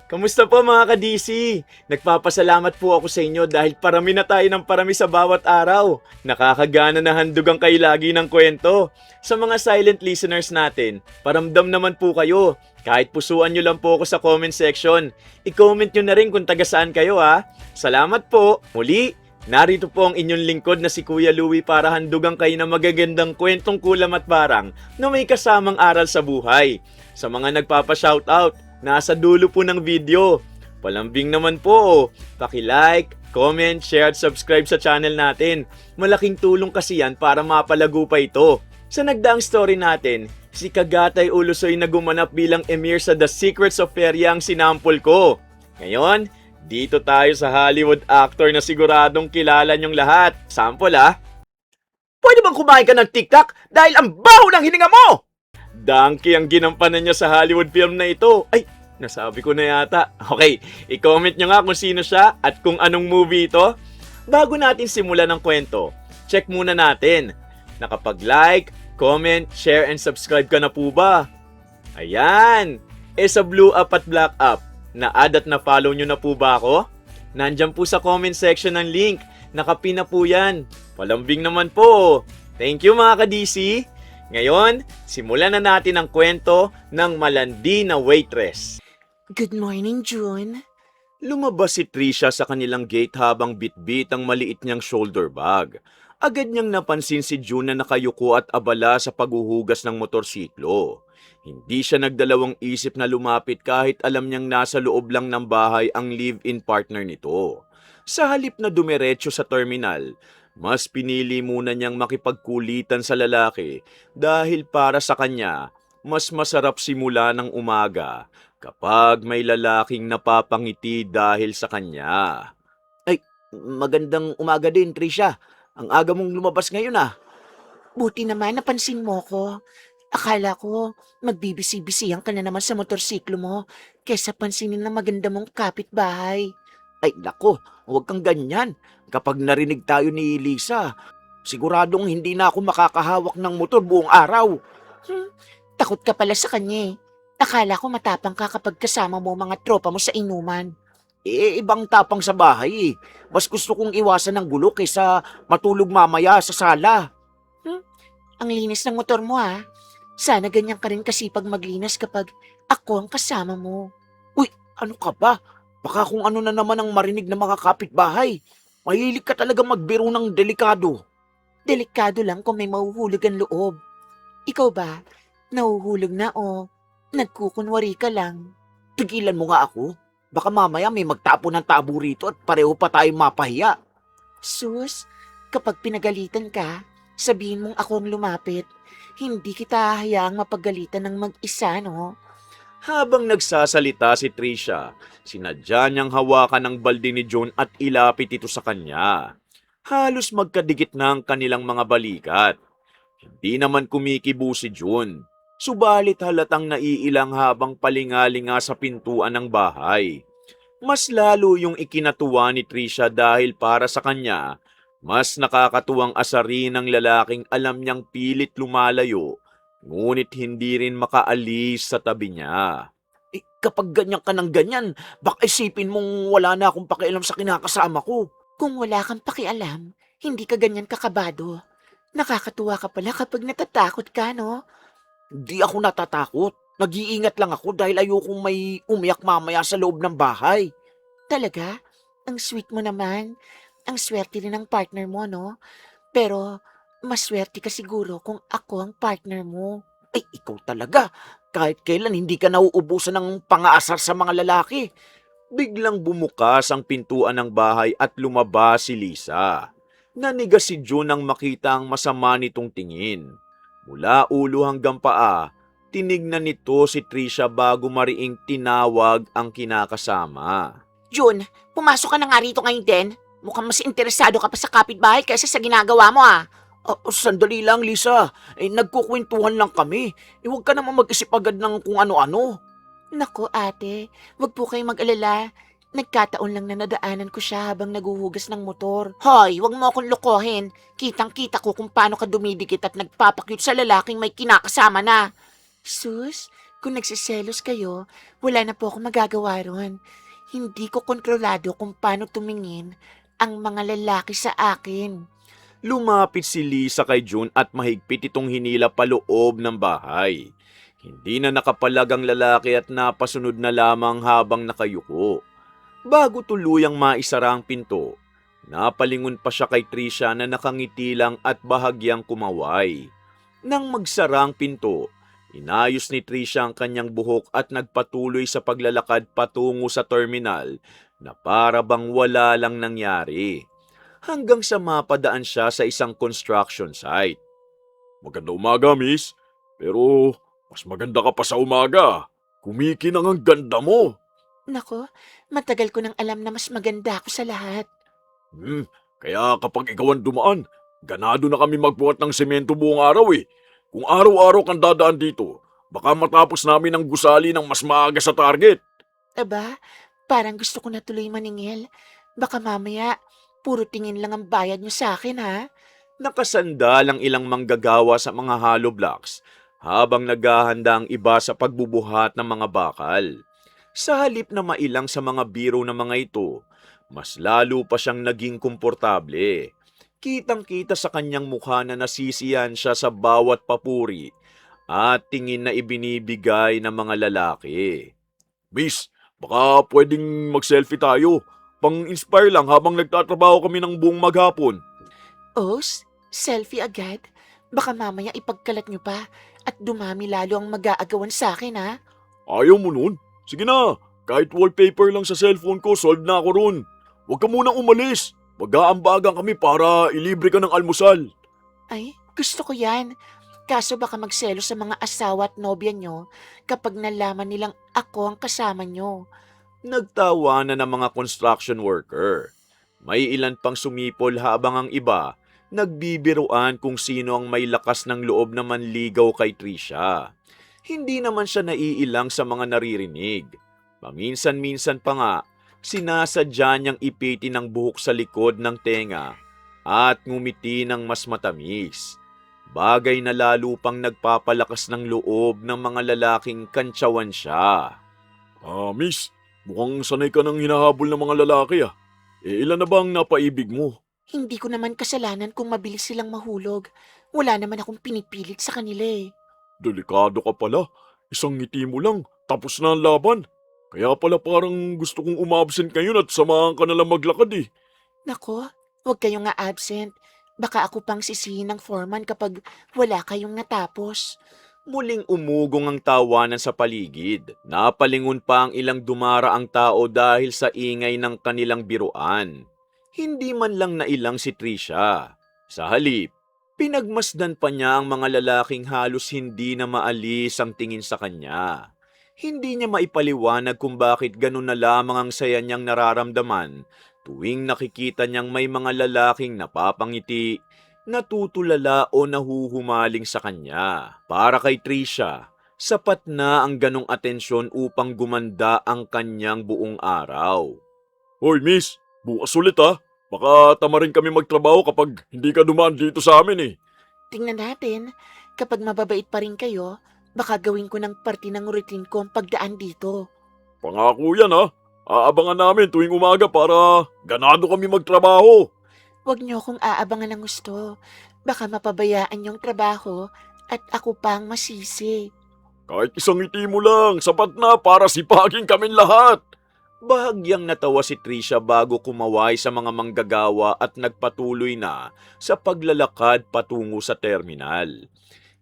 Kamusta po mga ka-DC? Nagpapasalamat po ako sa inyo dahil parami na tayo ng parami sa bawat araw. Nakakagana na handog ang kayo lagi ng kwento. Sa mga silent listeners natin, paramdam naman po kayo. Kahit pusuan nyo lang po ako sa comment section. I-comment nyo na rin kung taga saan kayo ha. Salamat po. Muli, narito po ang inyong lingkod na si Kuya Louie para handugan kayo ng magagandang kwentong kulam at barang na may kasamang aral sa buhay. Sa mga nagpapa-shoutout, nasa dulo po ng video. Palambing naman po, paki-like, comment, share at subscribe sa channel natin. Malaking tulong kasi yan para mapalago pa ito. Sa nagdaang story natin, si Kagatay Ulusoy na gumanap bilang emir sa The Secrets of Feria ang sinampol ko. Ngayon, dito tayo sa Hollywood actor na siguradong kilala niyong lahat. Sample ah. Pwede bang kumain ka ng TikTok dahil ang baho ng hininga mo? Donkey ang ginampanan niya sa Hollywood film na ito. Ay, nasabi ko na yata. Okay, i-comment nyo nga kung sino siya at kung anong movie ito. Bago natin simulan ng kwento, check muna natin. Nakapag-like, comment, share, and subscribe ka na po ba? Ayan! Sa blue up at black up, na-add at na-follow nyo na po ba ako? Nandyan po sa comment section ng link. Nakapin na po yan. Palambing naman po. Thank you mga ka-DC. Ngayon, simulan na natin ang kwento ng malandi na waitress. Good morning, June. Lumabas si Trisha sa kanilang gate habang bitbit ang maliit niyang shoulder bag. Agad niyang napansin si June na nakayuko at abala sa paghuhugas ng motorsiklo. Hindi siya nagdalawang isip na lumapit kahit alam niyang nasa loob lang ng bahay ang live-in partner nito. Sa halip na dumiretso sa terminal, mas pinili muna niyang makipagkulitan sa lalaki dahil para sa kanya, mas masarap simula ng umaga kapag may lalaking napapangiti dahil sa kanya. Ay, magandang umaga din, Trisha. Ang aga mong lumabas ngayon ah. Buti naman napansin mo ko. Akala ko magbibisi-bisihan ka na naman sa motorsiklo mo kesa pansinin ng maganda mong kapitbahay. Ay, nako, huwag kang ganyan. Kapag narinig tayo ni Lisa, siguradong hindi na ako makakahawak ng motor buong araw. Takot ka pala sa kanya eh. Akala ko matapang ka kapag kasama mo mga tropa mo sa inuman. Ibang tapang sa bahay eh. Mas gusto kong iwasan ng gulo kaysa matulog mamaya sa sala. Ang linis ng motor mo ah. Sana ganyan ka rin kasipag maglinis kapag ako ang kasama mo. Uy, ano ka ba? Baka kung ano na naman ang marinig ng mga kapitbahay. Mahilig ka talaga magbiro ng delikado. Delikado lang kung may mahuhulog ang loob. Ikaw ba, nahuhulog na o nagkukunwari ka lang? Tigilan mo nga ako. Baka mamaya may magtapo ng tabo rito at pareho pa tayong mapahiya. Sus, kapag pinagalitan ka, sabihin mong ako ang lumapit. Hindi kita hayaang mapagalitan ng mag-isa, no? Habang nagsasalita si Trisha, sinadya niyang hawakan ang balde ni John at ilapit ito sa kanya. Halos magkadikit na ang kanilang mga balikat. Hindi naman kumikibo si John. Subalit halatang naiilang habang palingalinga sa pintuan ng bahay. Mas lalo yung ikinatuwa ni Trisha dahil para sa kanya, mas nakakatuwang asarin ng lalaking alam niyang pilit lumalayo, ngunit hindi rin makaalis sa tabi niya. Kapag ganyan ka ng ganyan, baka isipin mong wala na akong pakialam sa kinakasama ko. Kung wala kang pakialam, hindi ka ganyan kakabado. Nakakatuwa ka pala kapag natatakot ka, no? Di ako natatakot. Nag-iingat lang ako dahil ayokong may umiyak mamaya sa loob ng bahay. Talaga? Ang sweet mo naman. Ang swerte rin ng partner mo, no? Pero, mas swerte ka siguro kung ako ang partner mo. Ay, ikaw talaga. Kahit kailan hindi ka nauubusan ng pangaasar sa mga lalaki. Biglang bumukas ang pintuan ng bahay at lumabas si Lisa. Nanigas si June nang makita ang masama nitong tingin. Mula ulo hanggang paa, tinignan nito si Trisha bago mariing tinawag ang kinakasama. June, pumasok ka na nga rito ngayon din. Mukhang mas interesado ka pa sa kapitbahay kaysa sa ginagawa mo ah. Sandali lang, Lisa. Nagkukwentuhan lang kami. Huwag ka naman mag-isip agad ng kung ano-ano. Naku ate, wag po kayong mag-alala. Nagkataon lang na nadaanan ko siya habang naguhugas ng motor. Hoy, wag mo akong lokohin. Kitang-kita ko kung paano ka dumidikit at nagpapakyut sa lalaking may kinakasama na. Sus, Kung nagsiselos kayo, wala na po akong magagawa ron. Hindi ko kontrolado kung paano tumingin ang mga lalaki sa akin. Lumapit si Lisa kay June at mahigpit itong hinila paloob ng bahay. Hindi na nakapalag ang lalaki at napasunod na lamang habang nakayuko. Bago tuluyang maisara ang pinto, napalingon pa siya kay Trisha na nakangiti lang at bahagyang kumaway. Nang magsara ang pinto, inayos ni Trisha ang kanyang buhok at nagpatuloy sa paglalakad patungo sa terminal na para bang wala lang nangyari. Hanggang sa mapadaan siya sa isang construction site. Maganda umaga, miss. Pero mas maganda ka pa sa umaga. Kumikinang ang ganda mo. Nako, matagal ko nang alam na mas maganda ako sa lahat. Kaya kapag ikaw ang dumaan, ganado na kami magbuhat ng semento buong araw eh. Kung araw-araw kang dadaan dito, baka matapos namin ang gusali ng mas maaga sa target. Aba, parang gusto ko na tuloy maningil. Baka mamaya, puro tingin lang ang bayad niyo sa akin, ha? Nakasandal ang ilang manggagawa sa mga hollow blocks habang naghahanda ang iba sa pagbubuhat ng mga bakal. Sa halip na mailang sa mga biro ng mga ito, mas lalo pa siyang naging komportable. Kitang-kita sa kanyang mukha na nasisiyan siya sa bawat papuri at tingin na ibinibigay ng mga lalaki. Miss, baka pwedeng mag-selfie tayo. Pang-inspire lang habang nagtatrabaho kami ng buong maghapon. Selfie agad? Baka mamaya ipagkalat niyo pa at dumami lalo ang mag-aagawan sa akin, ha? Ayaw mo nun? Sige na, kahit wallpaper lang sa cellphone ko, solved na ako ron. Huwag ka munang umalis. Mag-aambagan kami para ilibre ka ng almusal. Ay, gusto ko yan. Kaso baka magselo sa mga asawa at nobya niyo kapag nalaman nilang ako ang kasama niyo. Nagtawa na ng mga construction worker. May ilan pang sumipol habang ang iba nagbibiruan kung sino ang may lakas ng loob na manligaw kay Trisha. Hindi naman siya naiilang sa mga naririnig. Paminsan-minsan pa nga, sinasadya niyang ipiti ng buhok sa likod ng tenga at ngumiti ng mas matamis. Bagay na lalo pang nagpapalakas ng loob ng mga lalaking kantsawan siya. Miss, mukhang sanay ka ng hinahabol ng mga lalaki ah. Ilan na bang napaibig mo? Hindi ko naman kasalanan kung mabilis silang mahulog. Wala naman akong pinipilit sa kanila eh. Delikado ka pala. Isang ngiti mo lang, tapos na ang laban. Kaya pala parang gusto kong umabsent ngayon at samahan ka na lang maglakad eh. Nako, huwag kayong nga absent. Baka ako pang sisihin ng foreman kapag wala kayong natapos. Muling umugong ang tawanan sa paligid. Napalingon pa ang ilang dumaraang tao dahil sa ingay ng kanilang biruan. Hindi man lang nailang si Trisha. Sa halip, pinagmasdan pa niya ang mga lalaking halos hindi na maalis ang tingin sa kanya. Hindi niya maipaliwanag kung bakit ganun na lamang ang saya niyang nararamdaman tuwing nakikita niyang may mga lalaking napapangiti, natutulala o nahuhumaling sa kanya. Para kay Trisha, sapat na ang ganong atensyon upang gumanda ang kanyang buong araw. Hoy miss, bukas ulit ah. Baka tamarin kami magtrabaho kapag hindi ka dumaan dito sa amin eh. Tingnan natin, kapag mababait pa rin kayo, baka gawin ko ng parte ng routine ko ang pagdaan dito. Pangako yan ha. Aabangan namin tuwing umaga para ganado kami magtrabaho. Huwag niyo akong aabangan ng gusto. Baka mapabayaan yung trabaho at ako pang masisi. Kahit isang ngiti mo lang, sapat na para sipagin kaming lahat. Bahagyang natawa si Trisha bago kumaway sa mga manggagawa at nagpatuloy na sa paglalakad patungo sa terminal.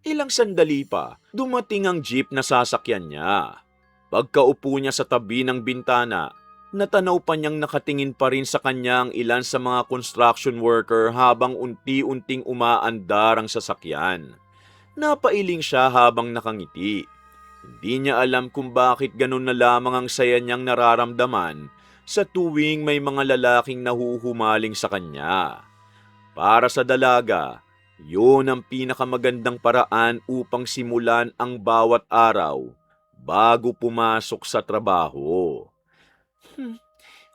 Ilang sandali pa, dumating ang jeep na sasakyan niya. Pagkaupo niya sa tabi ng bintana, natanaw pa niyang nakatingin pa rin sa kanya ang ilan sa mga construction worker habang unti-unting umaandar ang sasakyan. Napailing siya habang nakangiti. Hindi niya alam kung bakit ganun na lamang ang saya niyang nararamdaman sa tuwing may mga lalaking nahuhumaling sa kanya. Para sa dalaga, yun ang pinakamagandang paraan upang simulan ang bawat araw bago pumasok sa trabaho.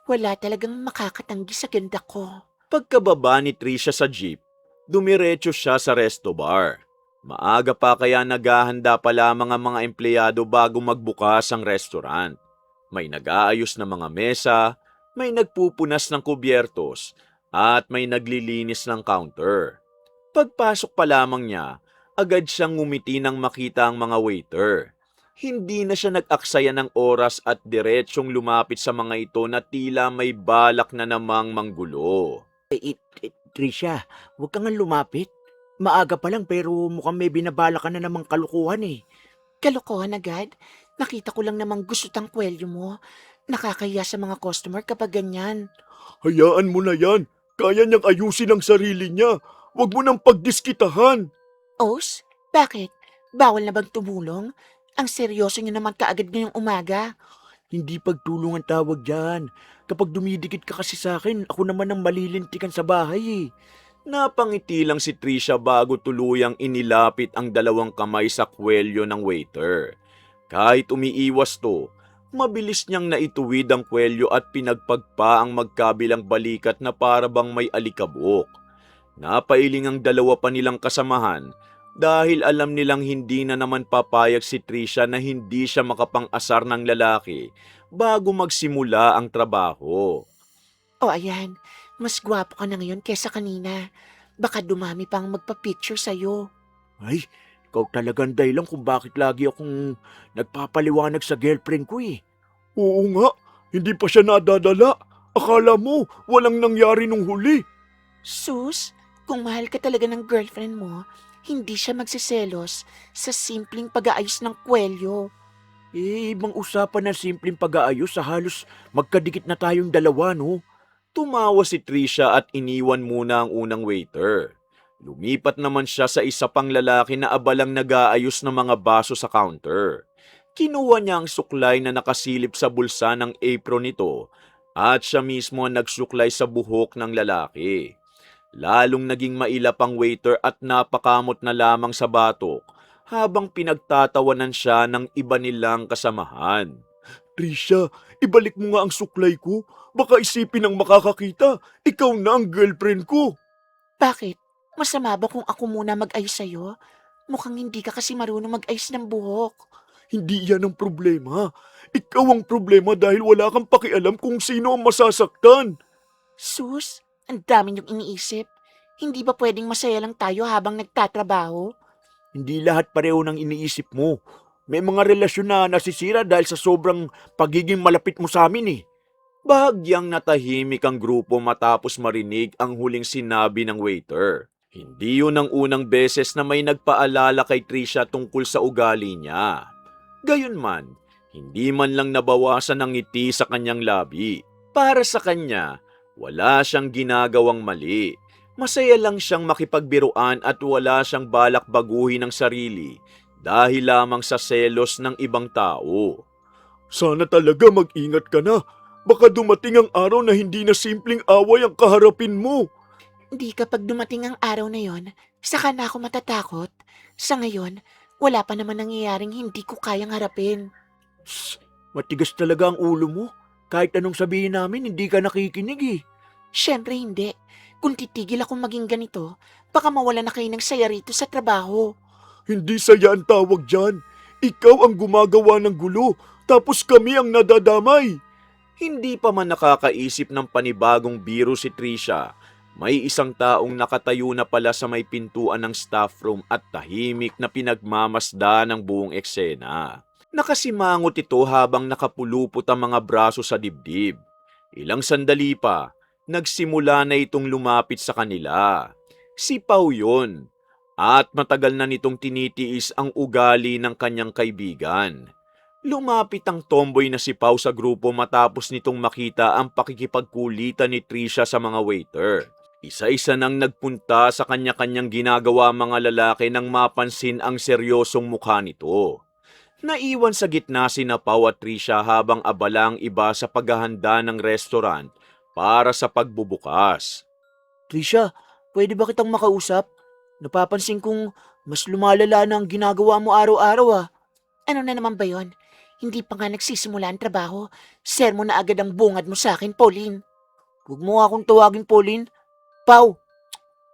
Wala talagang makakatanggi sa ganda ko. Pagkababa ni Trisha sa jeep, dumiretso siya sa resto bar. Maaga pa kaya naghahanda pa lamang ang mga empleyado bago magbukas ang restaurant. May nag-aayos ng mga mesa, may nagpupunas ng kubyertos, at may naglilinis ng counter. Pagpasok pa lamang niya, agad siyang ngumiti nang makita ang mga waiter. Hindi na siya nag-aksaya ng oras at diretsyong lumapit sa mga ito na tila may balak na namang manggulo. Trisha, huwag kang lumapit. Maaga pa lang pero mukhang may binabala ka na namang kalukuhan eh. Kalokohan agad. Nakita ko lang namang gusto tang kwelyo mo. Nakakaya sa mga customer kapag ganyan. Hayaan mo na yan. Kaya niyang ayusin ang sarili niya. Huwag mo nang pagdiskitahan. Os, bakit? Bawal na bang tumulong? Ang seryoso niyo naman kaagad ngayong umaga. Hindi pagtulungan tawag dyan. Kapag dumidikit ka kasi sa akin, ako naman ang malilintikan sa bahay eh. Napangiti lang si Trisha bago tuluyang inilapit ang dalawang kamay sa kwelyo ng waiter. Kahit umiiwas to, mabilis niyang naituwid ang kwelyo at pinagpagpa ang magkabilang balikat na para bang may alikabok. Napailing ang dalawa pa nilang kasamahan dahil alam nilang hindi na naman papayag si Trisha na hindi siya makapang-asar ng lalaki bago magsimula ang trabaho. O ayan, mas gwapo ka na ngayon kesa kanina. Baka dumami pang magpa-picture sa'yo. Ay, ikaw talagang dahilan kung bakit lagi akong nagpapaliwanag sa girlfriend ko eh. Oo nga, hindi pa siya nadadala. Akala mo walang nangyari nung huli. Sus, kung mahal ka talaga ng girlfriend mo, hindi siya magsiselos sa simpleng pag-aayos ng kwelyo. Eh, ibang usapan ng simpleng pag-aayos sa halos magkadikit na tayong dalawa, no? Tumawa si Trisha at iniwan muna ang unang waiter. Lumipat naman siya sa isa pang lalaki na abalang nag-aayos ng mga baso sa counter. Kinuha niya ang suklay na nakasilip sa bulsa ng apron nito at siya mismo ang nagsuklay sa buhok ng lalaki. Lalong naging mailap ang waiter at napakamot na lamang sa batok habang pinagtatawanan siya ng iba nilang kasamahan. Trisha, ibalik mo nga ang suklay ko. Baka isipin ng makakakita, ikaw na ang girlfriend ko. Bakit? Masama ba kung ako muna mag-ayos sa'yo? Mukhang hindi ka kasi marunong mag-ayos ng buhok. Hindi yan ang problema. Ikaw ang problema dahil wala kang pakialam kung sino ang masasaktan. Sus, ang dami niyong iniisip. Hindi ba pwedeng masaya lang tayo habang nagtatrabaho? Hindi lahat pareho ng iniisip mo. May mga relasyon na nasisira dahil sa sobrang pagiging malapit mo sa amin eh. Bahagyang natahimik ang grupo matapos marinig ang huling sinabi ng waiter. Hindi yun ang unang beses na may nagpaalala kay Trisha tungkol sa ugali niya. Gayunman, hindi man lang nabawasan ang ngiti sa kanyang labi. Para sa kanya, wala siyang ginagawang mali. Masaya lang siyang makipagbiruan at wala siyang balak baguhin ang sarili dahil lamang sa selos ng ibang tao. Sana talaga mag-ingat ka na. Baka dumating ang araw na hindi na simpleng away ang kaharapin mo. Hindi kapag dumating ang araw na yon, saka na ako matatakot. Sa ngayon, wala pa naman nangyayaring hindi ko kayang harapin. Matigas talaga ang ulo mo. Kahit anong sabihin namin, hindi ka nakikinig eh. Siyempre hindi. Kung titigil akong maging ganito, baka mawala na kayo ng saya rito sa trabaho. Hindi saya ang tawag dyan. Ikaw ang gumagawa ng gulo, tapos kami ang nadadamay. Hindi pa man nakakaisip ng panibagong biro si Trisha. May isang taong nakatayo na pala sa may pintuan ng staff room at tahimik na pinagmamasda ng buong eksena. Nakasimangot ito habang nakapulupot ang mga braso sa dibdib. Ilang sandali pa, nagsimula na itong lumapit sa kanila. Si Pau yun. At matagal na nitong tinitiis ang ugali ng kanyang kaibigan. Lumapit ang tomboy na si Pau sa grupo matapos nitong makita ang pakikipagkulitan ni Trisha sa mga waiter. Isa-isa nang nagpunta sa kanya-kanyang ginagawa mga lalaki nang mapansin ang seryosong mukha nito. Naiwan sa gitna sina Pau at Trisha habang abala ang iba sa paghahanda ng restaurant para sa pagbubukas. Trisha, pwede ba kitang makausap? Napapansin kong mas lumalala na ang ginagawa mo araw-araw ah. Ano na naman ba yon? Hindi pa nga nagsisimula ang trabaho. Sermon na agad ang bungad mo sa akin, Pauline. Huwag mo nga akong tawagin Pauline. Pau,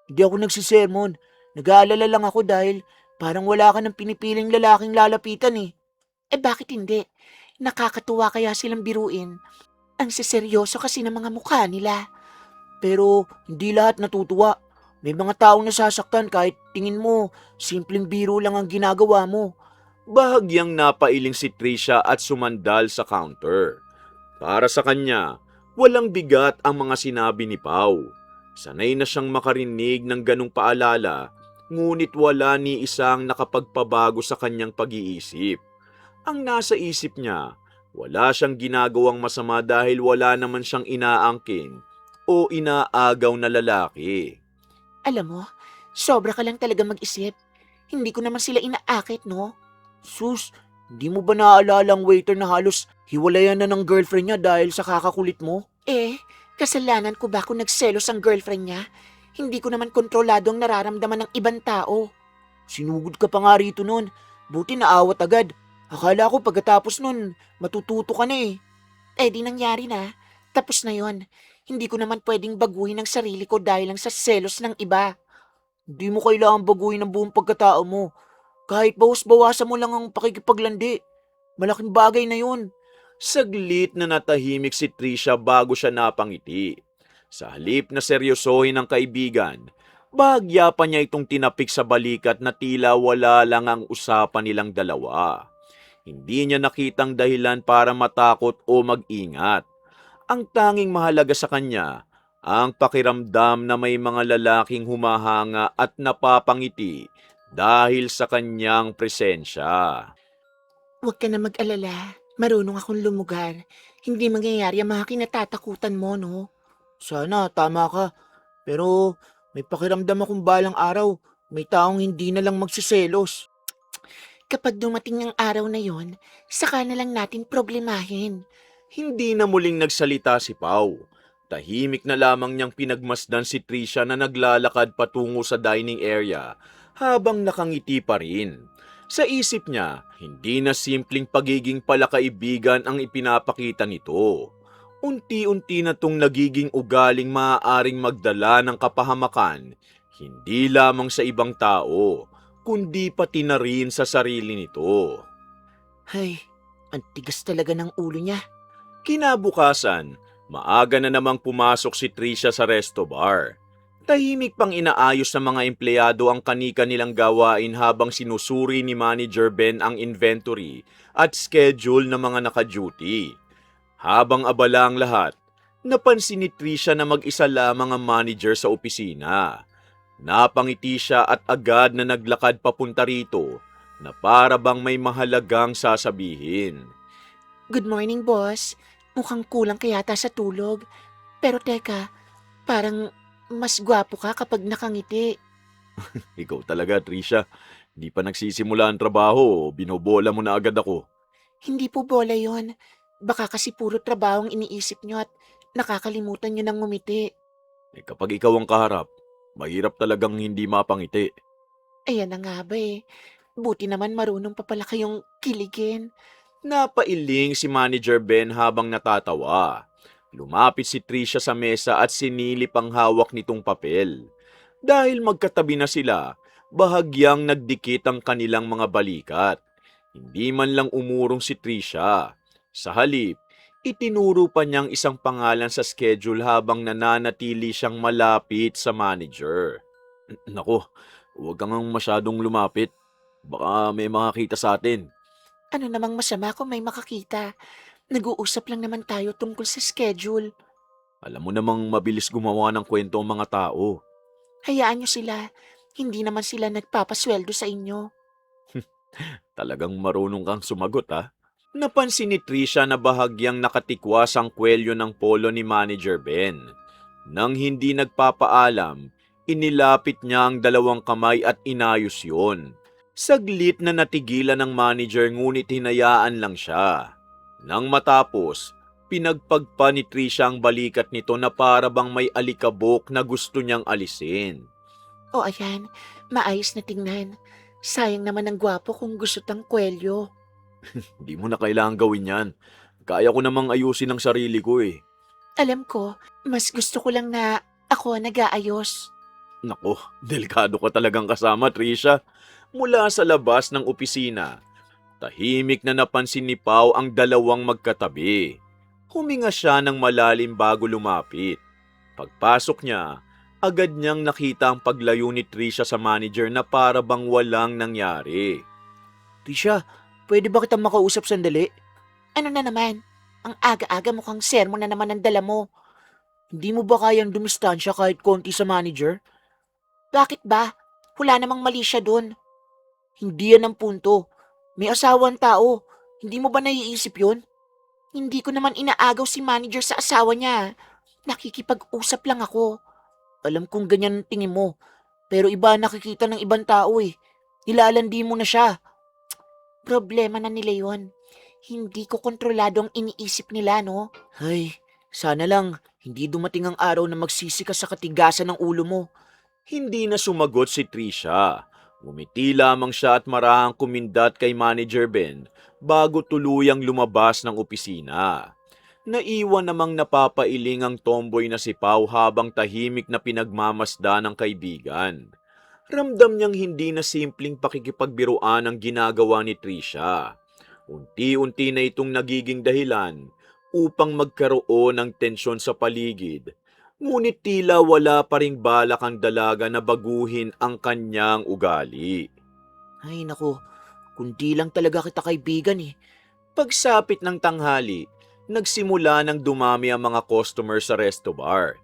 hindi ako nagsisermon. Nag-aalala lang ako dahil Parang wala ka ng pinipiling lalaking lalapitan eh. Eh bakit hindi? Nakakatuwa kaya silang biruin. Ang seseryoso kasi ng mga mukha nila. Pero hindi lahat natutuwa. May mga taong nasasaktan kahit tingin mo, simpleng biro lang ang ginagawa mo. Bahagyang napailing si Trisha at sumandal sa counter. Para sa kanya, walang bigat ang mga sinabi ni Pau. Sanay na siyang makarinig ng ganong paalala, ngunit wala ni isang nakapagpabago sa kanyang pag-iisip. Ang nasa isip niya, wala siyang ginagawang masama dahil wala naman siyang inaangkin o inaagaw na lalaki. Alam mo, sobra ka lang talaga mag-isip. Hindi ko naman sila inaakit, no? Sus, di mo ba naaalala ang waiter na halos hiwalayan na ng girlfriend niya dahil sa kakakulit mo? Eh, kasalanan ko ba kung nagselos ang girlfriend niya? Hindi ko naman kontrolado ang nararamdaman ng ibang tao. Sinugod ka pa nga rito nun. Buti naawat agad. Akala ko pagkatapos nun, matututo ka na eh. Eh di nangyari na. Tapos na yon. Hindi ko naman pwedeng baguhin ang sarili ko dahil lang sa selos ng iba. Hindi mo kailangan baguhin ang buong pagkatao mo. Kahit bawas-bawasan mo lang ang pakikipaglandi. Malaking bagay na yun. Saglit na natahimik si Trisha bago siya napangiti. Sa halip na seryosohin ng kaibigan, bahagya pa niya itong tinapik sa balikat na tila wala lang ang usapan nilang dalawa. Hindi niya nakitang dahilan para matakot o mag-ingat. Ang tanging mahalaga sa kanya, ang pakiramdam na may mga lalaking humahanga at napapangiti dahil sa kanyang presensya. Huwag ka na mag-alala. Marunong akong lumugar. Hindi mangyayari ang mga kinatatakutan mo, no? Sana, tama ka. Pero may pakiramdam akong balang araw, may taong hindi na lang magsiselos. Kapag dumating ang araw na yon, saka na lang natin problemahin. Hindi na muling nagsalita si Pau. Tahimik na lamang niyang pinagmasdan si Trisha na naglalakad patungo sa dining area habang nakangiti pa rin. Sa isip niya, hindi na simpleng pagiging palakaibigan ang ipinapakita nito. Unti-unti na tong nagiging ugaling maaaring magdala ng kapahamakan, hindi lamang sa ibang tao, kundi pati na rin sa sarili nito. Ay, ang tigas talaga ng ulo niya. Kinabukasan, maaga na namang pumasok si Trisha sa resto bar. Tahimik pang inaayos ng mga empleyado ang kanika nilang gawain habang sinusuri ni Manager Ben ang inventory at schedule ng mga naka-duty. Habang abala ang lahat, napansin ni Trisha na mag-isa lamang ang manager sa opisina. Napangiti siya at agad na naglakad papunta rito na para bang may mahalagang sasabihin. Good morning, boss. Mukhang kulang ka yata sa tulog. Pero teka, parang mas gwapo ka kapag nakangiti. Ikaw talaga, Trisha. Di pa nagsisimula ang trabaho, binobola mo na agad ako. Hindi po bola yon. Baka kasi puro trabaho ang iniisip nyo at nakakalimutan nyo ng ngumiti. Kapag ikaw ang kaharap, mahirap talagang hindi mapangiti. Ayan na nga ba eh. Buti naman marunong pa pala kayong kiligin. Napailing si Manager Ben habang natatawa. Lumapit si Trisha sa mesa at sinilip ang hawak nitong papel. Dahil magkatabi na sila, bahagyang nagdikit ang kanilang mga balikat. Hindi man lang umurong si Trisha. Sa halip, itinuro pa niyang isang pangalan sa schedule habang nananatili siyang malapit sa manager. Nako, huwag kang masyadong lumapit. Baka may makakita sa atin. Ano namang masama kung may makakita? Nag-uusap lang naman tayo tungkol sa schedule. Alam mo namang mabilis gumawa ng kwento ang mga tao. Hayaan nyo sila. Hindi naman sila nagpapasweldo sa inyo. Talagang marunong kang sumagot, ha? Napansin ni Trisha na bahagyang nakatikwas ang kwelyo ng polo ni Manager Ben. Nang hindi nagpapaalam, inilapit niya ang dalawang kamay at inayos yon. Saglit na natigilan ng manager ngunit hinayaan lang siya. Nang matapos, pinagpagpa ni Trisha ang balikat nito na para bang may alikabok na gusto niyang alisin. O ayan, maayos na tingnan. Sayang naman ang gwapo kung gusto tang kwelyo. Hindi mo na kailangang gawin yan. Kaya ko namang ayusin ang sarili ko eh. Alam ko, mas gusto ko lang na ako ang nag-aayos. Nako, delikado ka talagang kasama, Trisha. mula sa labas ng opisina. Tahimik na napansin ni Pau ang dalawang magkatabi. Huminga siya ng malalim bago lumapit. Pagpasok niya, agad niyang nakita ang paglayo ni Trisha sa manager na para bang walang nangyari. Tisha, pwede ba kitang makausap sandali? Ano na naman? Ang aga-aga mukhang sermon na naman ang dala mo. Hindi mo ba kayang dumistansya kahit konti sa manager? Bakit ba? Wala namang mali siya dun. Hindi yan ang punto. May asawang tao. Hindi mo ba naiisip yun? Hindi ko naman inaagaw si manager sa asawa niya. Nakikipag-usap lang ako. Alam kong ganyan ang tingin mo. Pero iba ang nakikita ng ibang tao eh. Nilalandi mo na siya. Problema na nila yun. Hindi ko kontrolado ang iniisip nila, no? Ay, sana lang hindi dumating ang araw na magsisi ka sa katigasan ng ulo mo. Hindi na sumagot si Trisha. Ngumiti lamang siya at marahang kumindat kay Manager Ben bago tuluyang lumabas ng opisina. Naiwan namang napapailing ang tomboy na si Pau habang tahimik na pinagmamasda ng kaibigan. Ramdam niyang hindi na simpleng pakikipagbiruan ang ginagawa ni Trisha. Unti-unti na itong nagiging dahilan upang magkaroon ng tensyon sa paligid. Ngunit tila wala pa ring balak ang dalaga na baguhin ang kanyang ugali. Ay nako, kundi lang talaga kita kaibigan eh. Pagsapit ng tanghali, nagsimula ng dumami ang mga customer sa resto bar.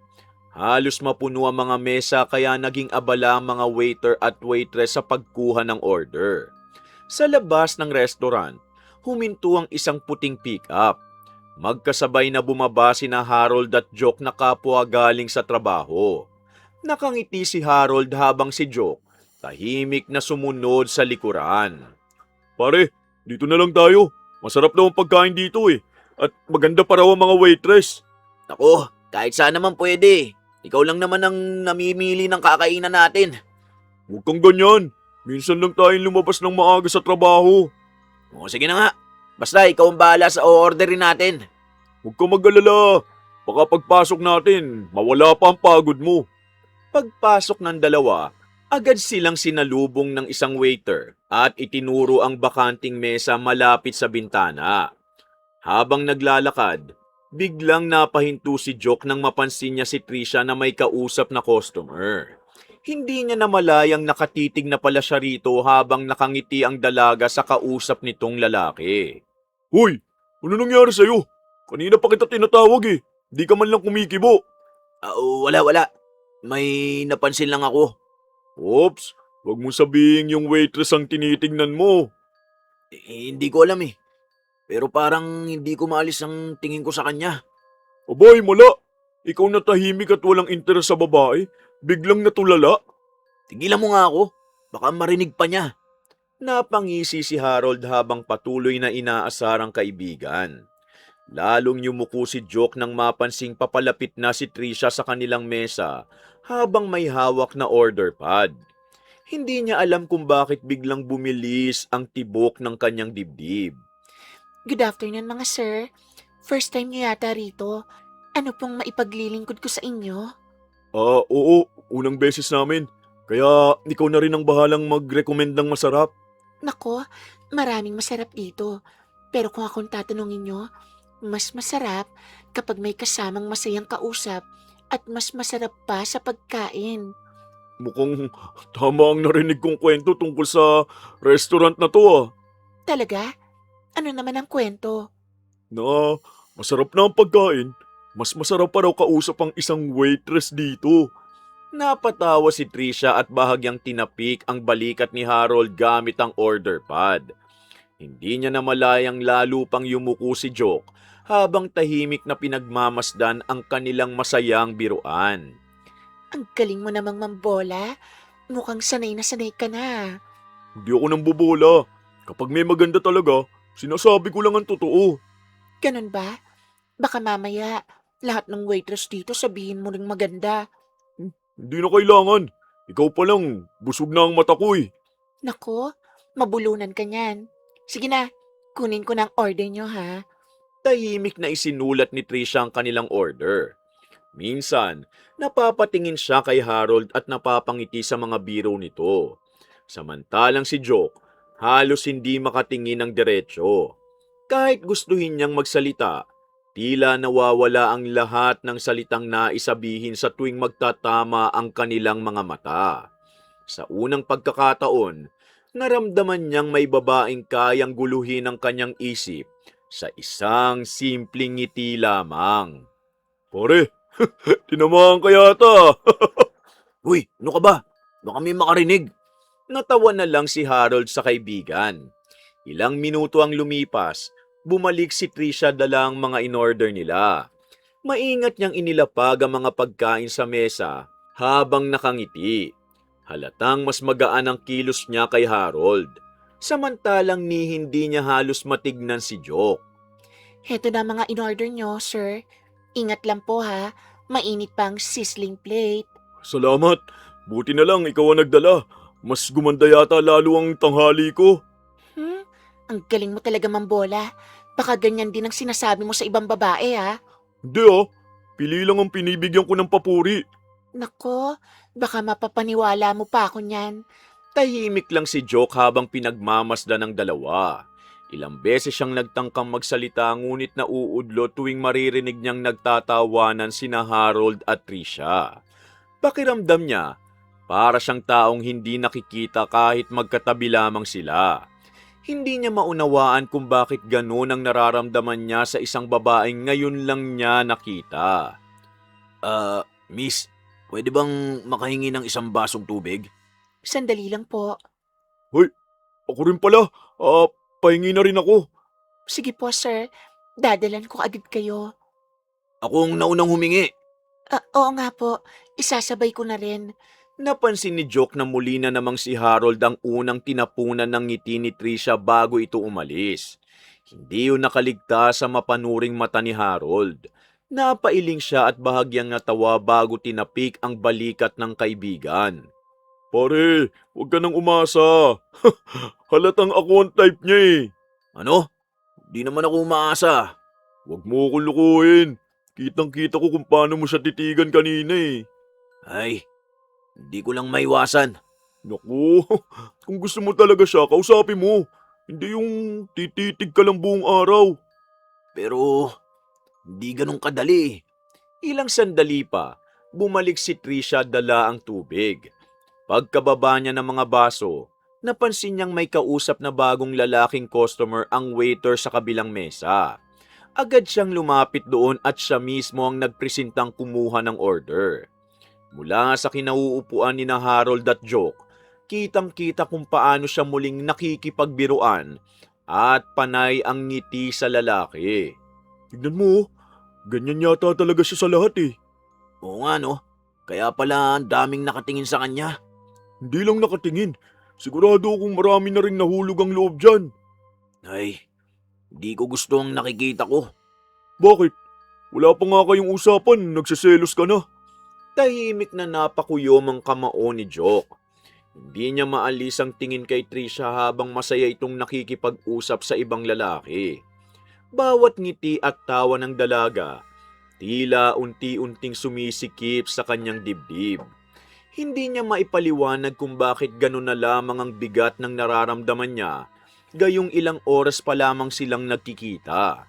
Halos mapuno ang mga mesa kaya naging abala ang mga waiter at waitress sa pagkuha ng order. Sa labas ng restaurant, huminto ang isang puting pick-up. Magkasabay na bumaba sina Harold at Joke na kapwa galing sa trabaho. Nakangiti si Harold habang si Joke tahimik na sumunod sa likuran. Pare, dito na lang tayo. Masarap daw ang pagkain dito eh. At maganda pa raw ang mga waitress. Nako, kahit saan naman pwede. Ikaw lang naman ang namimili ng kakainan natin. Huwag kang ganyan. Minsan lang tayong lumabas ng maaga sa trabaho. O sige na nga. Basta ikaw ang bahala sa o-orderin natin. Huwag kang mag-alala. Baka pagpasok natin, mawala pa ang pagod mo. Pagpasok ng dalawa, agad silang sinalubong ng isang waiter at itinuro ang bakanting mesa malapit sa bintana. Habang naglalakad, biglang napahinto si Joke nang mapansin niya si Trisha na may kausap na customer. Hindi niya namalayang nakatitig na pala siya rito habang nakangiti ang dalaga sa kausap nitong lalaki. Hoy! Ano nangyari sa'yo? Kanina pa kita tinatawag eh. Di ka man lang kumikibo. Wala. May napansin lang ako. Oops! Huwag mo sabihin yung waitress ang tinitignan mo. Hindi ko alam eh. Pero parang hindi ko maalis ang tingin ko sa kanya. Abay, mala! Ikaw na tahimik at walang interes sa babae. Biglang natulala. Tigilan mo nga ako. Baka marinig pa niya. Napangisi si Harold habang patuloy na inaasar ang kaibigan. Lalong yumuko si Joke nang mapansing papalapit na si Trisha sa kanilang mesa habang may hawak na order pad. Hindi niya alam kung bakit biglang bumilis ang tibok ng kanyang dibdib. Good afternoon mga sir. First time niyo yata rito. Ano pong maipaglilingkod ko sa inyo? Oo, unang beses namin. Kaya ikaw na rin ang bahalang mag-recommend ng masarap. Nako, maraming masarap dito. Pero kung akong tatanungin niyo, mas masarap kapag may kasamang masayang kausap at mas masarap pa sa pagkain. Mukhang tama ang narinig kong kwento tungkol sa restaurant na to ah. Talaga? Ano naman ang kwento? Na masarap na ang pagkain, mas masarap pa raw kausap ang isang waitress dito. Napatawa si Trisha at bahagyang tinapik ang balikat ni Harold gamit ang order pad. Hindi niya namalayang lalo pang yumuko si Joke habang tahimik na pinagmamasdan ang kanilang masayang biruan. Ang galing mo namang mambola. Mukhang sanay na sanay ka na. Hindi ako nang bobola. Kapag may maganda talaga, sinasabi ko lang ang totoo. Ganun ba? Baka mamaya, lahat ng waitress dito sabihin mo ring maganda. Hindi na kailangan. Ikaw pa lang, busog na ang mata ko eh. Nako, mabulunan ka niyan. Sige na, kunin ko ng order niyo ha. Tahimik na isinulat ni Trisha ang kanilang order. Minsan, napapatingin siya kay Harold at napapangiti sa mga biro nito. Samantalang si Joke, halos hindi makatingin ng diretsyo. Kahit gustuhin niyang magsalita, tila nawawala ang lahat ng salitang naisabihin sa tuwing magtatama ang kanilang mga mata. Sa unang pagkakataon, naramdaman niyang may babaeng kayang guluhin ang kanyang isip sa isang simpleng ngiti lamang. Pare, tinamaan ka yata. Uy, ano ka ba? Baka may makarinig. Natawa na lang si Harold sa kaibigan. Ilang minuto ang lumipas, bumalik si Trisha dala ang mga in-order nila. Maingat niyang inilapag ang mga pagkain sa mesa habang nakangiti. Halatang mas magaan ang kilos niya kay Harold. Samantalang ni hindi niya halos matignan si Joke. Heto na mga in-order nyo, sir. Ingat lang po ha. Mainit pang sizzling plate. Salamat. Buti na lang ikaw ang nagdala. Mas gumanda yata lalo ang tanghali ko. Ang galing mo talaga, Mambola. Baka ganyan din ang sinasabi mo sa ibang babae, ha? Hindi pili lang ang pinibigyan ko ng papuri. Nako, baka mapapaniwala mo pa ako niyan. Tahimik lang si Joke habang pinagmamasdan ng dalawa. Ilang beses siyang nagtangkang magsalita ngunit nauudlo tuwing maririnig niyang nagtatawanan sina Harold at Trisha. Pakiramdam niya, para siyang taong hindi nakikita kahit magkatabi lamang sila. Hindi niya maunawaan kung bakit ganun ang nararamdaman niya sa isang babaeng ngayon lang niya nakita. Miss, pwede bang makahingi ng isang basong tubig? Sandali lang po. Ako rin pala, pahingi na rin ako. Sige po, sir. Dadalan ko agad kayo. Akong naunang humingi. Oo nga po. Isasabay ko na rin. Napansin ni Joke na muli na namang si Harold ang unang tinapunan ng ngiti ni Trisha bago ito umalis. Hindi yun nakaligtas sa mapanuring mata ni Harold. Napailing siya at bahagyang natawa bago tinapik ang balikat ng kaibigan. Pare, huwag ka nang umasa. Halatang ako ang type niya eh. Ano? Di naman ako umaasa. Huwag mo ko lukuhin. Kitang-kita ko kung paano mo siya titigan kanina eh. Ay, hindi ko lang maiwasan. Naku, kung gusto mo talaga siya, kausapin mo. Hindi yung tititig ka lang buong araw. Pero, hindi ganun kadali. Ilang sandali pa, bumalik si Trisha dala ang tubig. Pagkababa niya ng mga baso, napansin niyang may kausap na bagong lalaking customer ang waiter sa kabilang mesa. Agad siyang lumapit doon at siya mismo ang nagpresentang kumuha ng order. Mula sa kinauupuan ni na Harold at Joke, kitang-kita kung paano siya muling nakikipagbiruan at panay ang ngiti sa lalaki. Tignan mo, ganyan yata talaga siya sa lahat eh. Oo nga no, kaya pala ang daming nakatingin sa kanya. Hindi lang nakatingin, sigurado akong marami na rin nahulog ang loob dyan. Ay, di ko gusto ang nakikita ko. Bakit? Wala pa nga kayong usapan, nagsiselos ka na. Tahimik na napakuyom ang kamao ni Joke. Hindi niya maalis ang tingin kay Trisha habang masaya itong nakikipag-usap sa ibang lalaki. Bawat ngiti at tawa ng dalaga, tila unti-unting sumisikip sa kanyang dibdib. Hindi niya maipaliwanag kung bakit gano'n na lamang ang bigat ng nararamdaman niya, gayong ilang oras pa lamang silang nagkikita.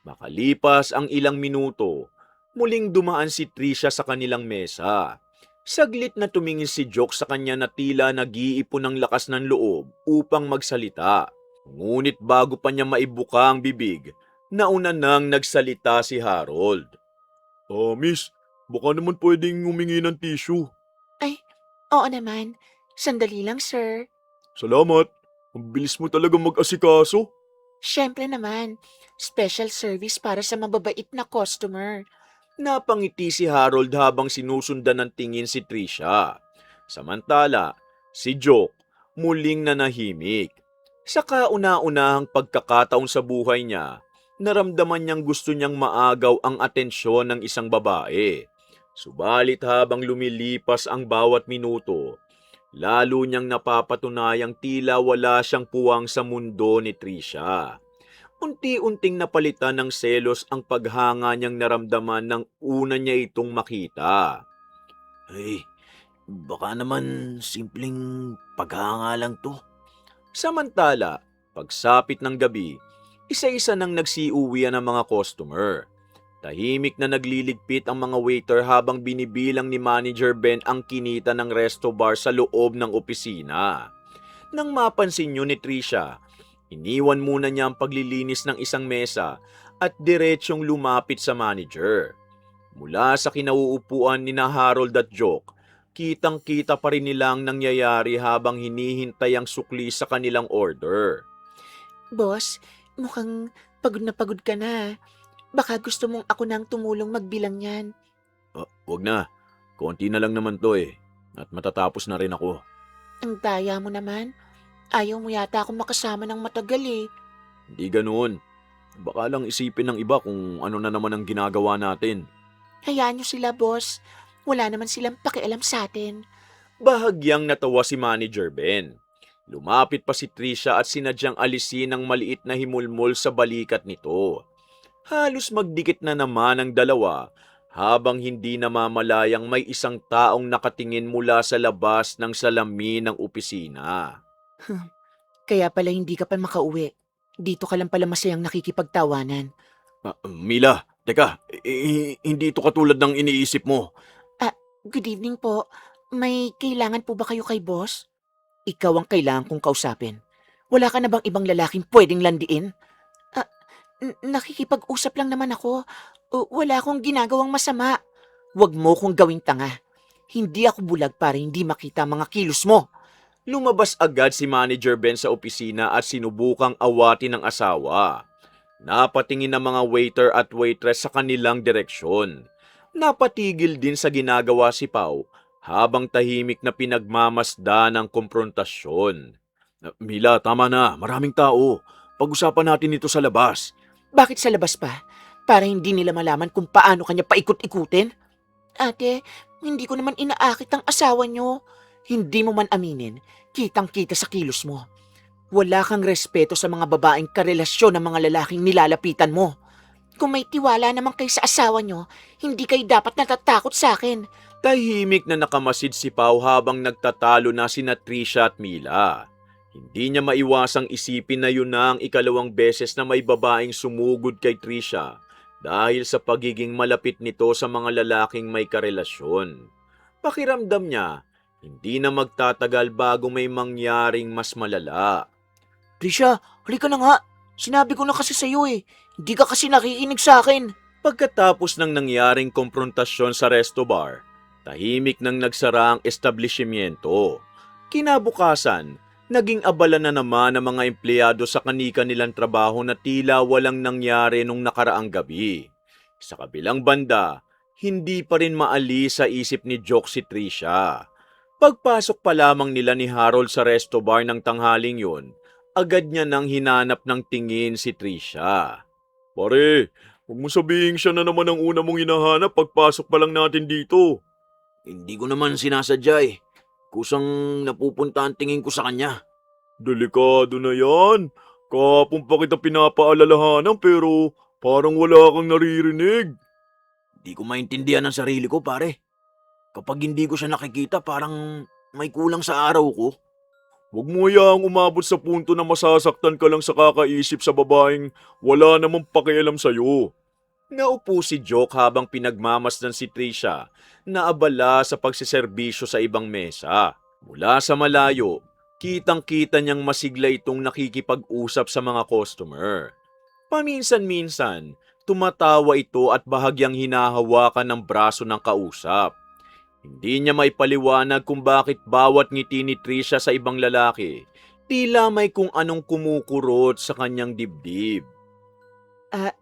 Makalipas ang ilang minuto, muling dumaan si Trisha sa kanilang mesa. Saglit na tumingin si Joke sa kanya na tila nag-iipon ng lakas ng loob upang magsalita. Ngunit bago pa niya maibuka ang bibig, nauna nang nagsalita si Harold. Miss, baka naman pwedeng humingi ng tissue. Oo naman. Sandali lang, sir. Salamat. Ang bilis mo talaga mag-asikaso. Siyempre naman. Special service para sa mababait na customer. Napangiti si Harold habang sinusundan ng tingin si Trisha. Samantala, si Joke muling nanahimik. Sa kauna-unahang pagkakataon sa buhay niya, naramdaman niyang gusto niyang maagaw ang atensyon ng isang babae. Subalit habang lumilipas ang bawat minuto, lalo niyang napapatunayang tila wala siyang puwang sa mundo ni Trisha. Unti-unting napalitan ng selos ang paghanga niyang naramdaman nang una niya itong makita. Ay, Baka naman simpleng paghanga lang to. Samantala, pagsapit ng gabi, isa-isa nang nagsiuwian ang mga customer. Tahimik na nagliligpit ang mga waiter habang binibilang ni Manager Ben ang kinita ng resto bar sa loob ng opisina. Nang mapansin yun ni Trisha, iniwan muna niya ang paglilinis ng isang mesa at diretsyong lumapit sa manager. Mula sa kinauupuan ni na Harold at Joke, kitang-kita pa rin nila ang nangyayari habang hinihintay ang sukli sa kanilang order. Boss, mukhang pagod na pagod ka na. Baka gusto mong ako nang tumulong magbilang yan. Wag na, konti na lang naman to at matatapos na rin ako. Ang daya mo naman. Ayaw mo yata akong makasama ng matagal eh. Hindi ganoon. Baka lang isipin ng iba kung ano na naman ang ginagawa natin. Hayaan niyo sila, boss. Wala naman silang pakialam sa atin. Bahagyang natawa si Manager Ben. Lumapit pa si Trisha at sinadyang alisin ang maliit na himulmol sa balikat nito. Halos magdikit na naman ang dalawa habang hindi namamalayang may isang taong nakatingin mula sa labas ng salamin ng opisina. Kaya pala hindi ka pa makauwi. Dito ka lang pala masayang nakikipagtawanan. Mila, teka, hindi ito katulad ng iniisip mo. Good evening po. May kailangan po ba kayo kay boss? Ikaw ang kailangan kong kausapin. Wala ka na bang ibang lalaking pwedeng landiin? Nakikipag-usap lang naman ako. Wala akong ginagawang masama. Huwag mo kong gawing tanga. Hindi ako bulag para hindi makita ang mga kilos mo. Lumabas agad si Manager Ben sa opisina at sinubukang awatin ng asawa. Napatingin ang mga waiter at waitress sa kanilang direksyon. Napatigil din sa ginagawa si Pau habang tahimik na pinagmamasda ng komprontasyon. Mila, tama na. Maraming tao. Pag-usapan natin ito sa labas. Bakit sa labas pa? Para hindi nila malaman kung paano kanya paikot-ikutin? Ate, hindi ko naman inaakit ang asawa nyo. Hindi mo man aminin, kitang-kita sa kilos mo. Wala kang respeto sa mga babaeng karelasyon ng mga lalaking nilalapitan mo. Kung may tiwala naman kayo sa asawa nyo, hindi kayo dapat natatakot sa akin. Tahimik na nakamasid si Pau habang nagtatalo na sina Trisha at Mila. Hindi niya maiwasang isipin na yun na ang ikalawang beses na may babaeng sumugod kay Trisha dahil sa pagiging malapit nito sa mga lalaking may karelasyon. Pakiramdam niya, hindi na magtatagal bago may mangyaring mas malala. Trisha, halika na nga. Sinabi ko na kasi sa'yo eh. Hindi ka kasi nakikinig sa akin. Pagkatapos ng nangyaring komprontasyon sa resto bar, tahimik nang nagsara ang establishmento. Kinabukasan, naging abala na naman ang mga empleyado sa kanika nilang trabaho na tila walang nangyari nung nakaraang gabi. Sa kabilang banda, hindi pa rin maalis sa isip ni Joke si Trisha. Pagpasok pa lamang nila ni Harold sa resto bar ng tanghaling yun, agad niya nang hinanap ng tingin si Trisha. Pare, huwag mo sabihin siya na naman ang una mong hinahanap pagpasok pa lang natin dito. Hindi ko naman sinasadya eh. Kusang napupunta ang tingin ko sa kanya. Delikado na yan. Kapon pa kita pinapaalalahanan pero parang wala kang naririnig. Di ko maintindihan ang sarili ko, pare. Kapag hindi ko siya nakikita, parang may kulang sa araw ko. Huwag mo hayaang umabot sa punto na masasaktan ka lang sa kakaisip sa babaeng wala namang pakialam sa'yo. Naupo si Joke habang pinagmamasdan si Trisha na abala sa pagsiserbisyo sa ibang mesa. Mula sa malayo, kitang-kita niyang masigla itong nakikipag-usap sa mga customer. Paminsan-minsan, tumatawa ito at bahagyang hinahawakan ng braso ng kausap. Hindi niya maipaliwanag kung bakit bawat ngiti ni Trisha sa ibang lalaki, tila may kung anong kumukurot sa kanyang dibdib.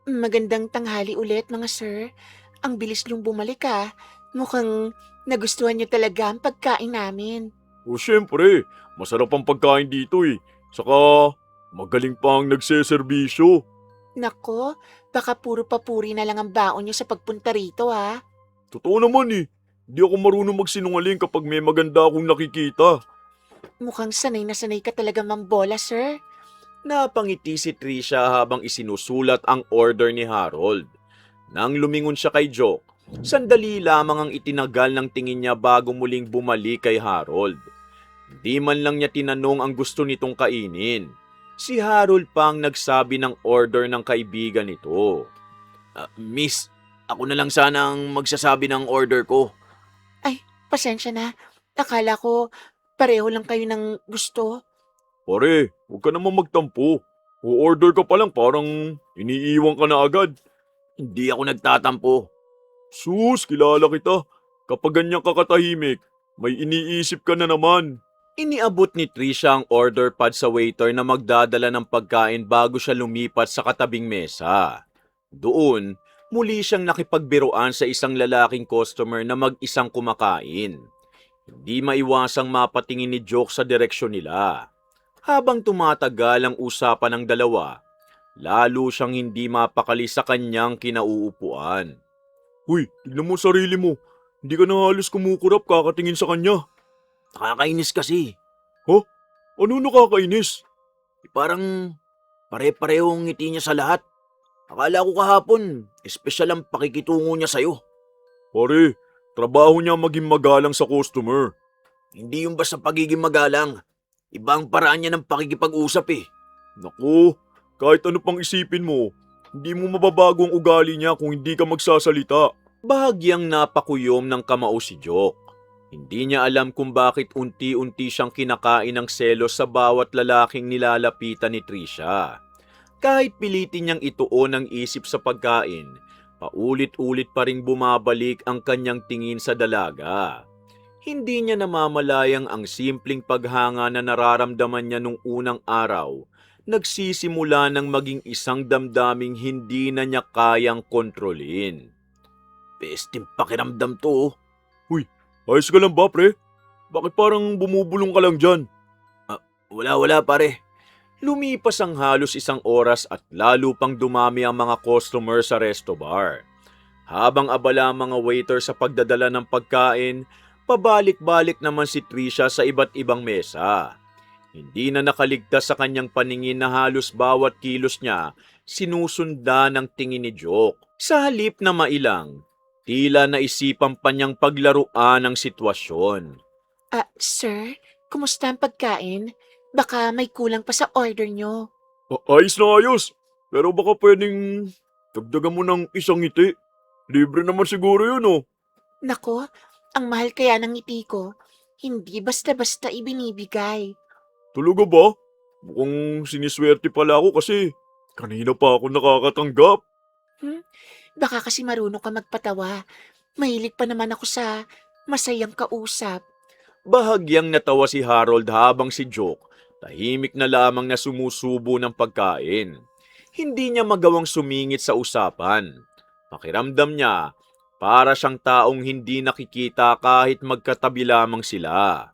Magandang tanghali ulit mga sir. Ang bilis niyong bumalik Mukhang nagustuhan niyo talaga ang pagkain namin. O syempre, masarap ang pagkain dito Saka, magaling pa ang nagseserbisyo. Nako, baka puro papuri na lang ang baon niyo sa pagpunta rito Totoo naman Di ako marunong magsinungaling kapag may maganda akong nakikita. Mukhang sanay na sanay ka talaga mambola, sir. Napangiti si Trisha habang isinusulat ang order ni Harold. Nang lumingon siya kay Joke, Sandali lamang ang itinagal ng tingin niya bago muling bumalik kay Harold. Hindi man lang niya tinanong ang gusto nitong kainin. Si Harold pang nagsabi ng order ng kaibigan nito. Miss, ako na lang sana ang magsasabi ng order ko. Pasensya na. Akala ko pareho lang kayo ng gusto. Pare, huwag ka naman magtampo. O-order ka pa lang parang iniiwan ka na agad. Hindi ako nagtatampo. Sus, kilala kita. Kapag ganyan ka katahimik, may iniisip ka na naman. Iniabot ni Trisha ang order pad sa waiter na magdadala ng pagkain bago siya lumipat sa katabing mesa. Doon, muli siyang nakipagbiruan sa isang lalaking customer na mag-isang kumakain. Hindi maiwasang mapatingin ni Joke sa direksyon nila. Habang tumatagal ang usapan ng dalawa, lalo siyang hindi mapakali sa kanyang kinauupuan. Uy, tignan mo sarili mo. Hindi ka na halos kumukurap kakatingin sa kanya. Nakakainis kasi. Ano nakakainis? Parang pare-pareho ang ngiti niya sa lahat. Akala ko kahapon, espesyal ang pakikitungo niya sa'yo. Pare, trabaho niya maging magalang sa customer. Hindi yung basta pagiging magalang. Ibang paraan niya ng pakikipag-usap eh. Naku, kahit ano pang isipin mo, hindi mo mababago ang ugali niya kung hindi ka magsasalita. Bahagyang napakuyom ng kamao si Joke. Hindi niya alam kung bakit unti-unti siyang kinakain ng selos sa bawat lalaking nilalapitan ni Trisha. Kahit pilitin niyang ituon ang isip sa pagkain, paulit-ulit pa ring bumabalik ang kanyang tingin sa dalaga. Hindi niya namamalayang ang simpleng paghanga na nararamdaman niya nung unang araw, nagsisimula ng maging isang damdaming hindi na niya kayang kontrolin. Pesting pakiramdam to. Ayos ka lang ba, pre? Bakit parang bumubulong ka lang dyan? Wala pare. Lumipas ang halos isang oras at lalo pang dumami ang mga customer sa resto bar. Habang abala ang mga waiter sa pagdadala ng pagkain, pabalik-balik naman si Trisha sa iba't ibang mesa. Hindi na nakaligtas sa kanyang paningin na halos bawat kilos niya sinusundan ng tingin ni Joke. Sa halip na mailang, tila naisipan pa niyang paglaruan ang sitwasyon. Sir, kumusta ang pagkain? Baka may kulang pa sa order nyo. Ayos na ayos. Pero baka pwedeng dagdagan mo ng isang ngiti. Libre naman siguro yun, oh. Nako, ang mahal kaya ng ngiti ko. Hindi basta-basta ibinibigay. Talaga ba? Mukhang siniswerte pala ako kasi kanina pa ako nakakatanggap. Baka kasi marunong ka magpatawa. Mahilig pa naman ako sa masayang kausap. Bahagyang natawa si Harold habang si Joke tahimik na lamang na sumusubo ng pagkain. Hindi niya magawang sumingit sa usapan. Pakiramdam niya, para siyang taong hindi nakikita kahit magkatabi lamang sila.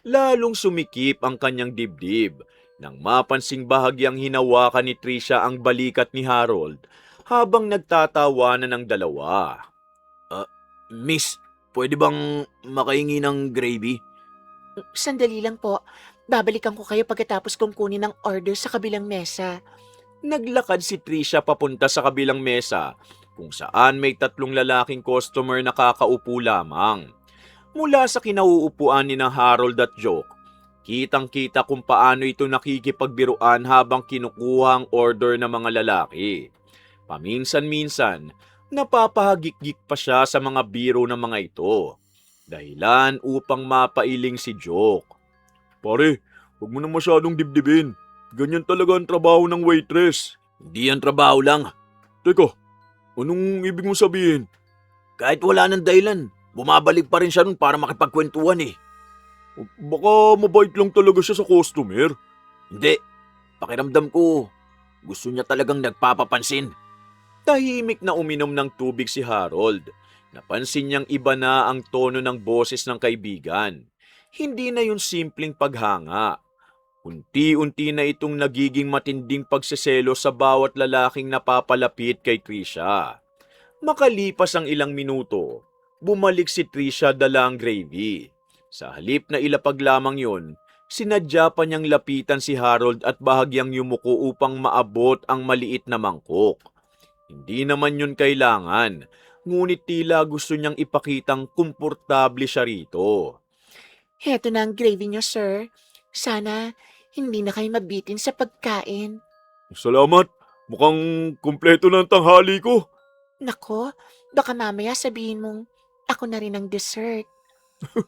Lalong sumikip ang kanyang dibdib nang mapansing bahagyang hinawakan ni Trisha ang balikat ni Harold habang nagtatawanan ng dalawa. Miss, pwede bang makahingi ng gravy? Sandali lang po. Babalikan ko kayo pagkatapos kong kunin ang order sa kabilang mesa. Naglakad si Trisha papunta sa kabilang mesa kung saan may 3 lalaking customer na kakaupo lamang. Mula sa kinauupuan ni Harold at Joke, kitang-kita kung paano ito nakikipagbiruan habang kinukuha ang order ng mga lalaki. Paminsan-minsan, napapahagik-gik pa siya sa mga biro ng mga ito. Dahilan upang mapailing si Joke. Pare, huwag mo na masyadong dibdibin. Ganyan talaga ang trabaho ng waitress. Hindi yan trabaho lang. Teka, anong ibig mong sabihin? Kahit wala ng dahilan, bumabalik pa rin siya nun para makipagkwentuhan eh. Baka mabait lang talaga siya sa customer. Hindi. Pakiramdam ko, gusto niya talagang nagpapapansin. Tahimik na uminom ng tubig si Harold. Napansin niyang iba na ang tono ng boses ng kaibigan. Hindi na yun simpleng paghanga. Unti-unti na itong nagiging matinding pagseselo sa bawat lalaking napapalapit kay Trisha. Makalipas ang ilang minuto, bumalik si Trisha dala ang gravy. Sa halip na ilapag lamang yun, sinadya pa niyang lapitan si Harold at bahagyang yumuko upang maabot ang maliit na mangkok. Hindi naman yun kailangan. ngunit tila gusto niyang ipakitang komportable siya rito. Heto na ang gravy niyo, sir. Sana hindi na kayo mabitin sa pagkain. Salamat. Mukhang kumpleto na ang tanghali ko. Nako, baka mamaya sabihin mong ako na rin ang dessert.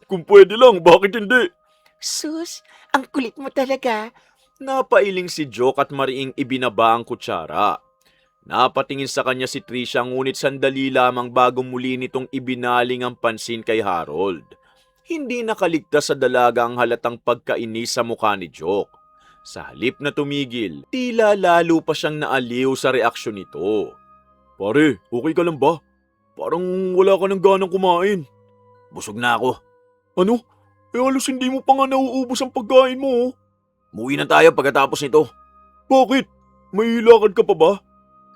Kung pwede lang, bakit hindi? Sus, ang kulit mo talaga. Napailing si Joke at mariing ibinaba ang kutsara. Napatingin sa kanya si Trisha ngunit sandali lamang bago muli nitong ibinaling ang pansin kay Harold. Hindi nakaligtas sa dalaga ang halatang pagkainis sa mukha ni Joke. Sa halip na tumigil, tila lalo pa siyang naaliw sa reaksyon nito. Pare, okay ka lang ba? Parang wala ka ng ganang kumain. Busog na ako. Ano? Halos hindi mo pa nga nauubos ang pagkain mo. Muwi na tayo pagkatapos nito. Bakit? May lakad ka pa ba?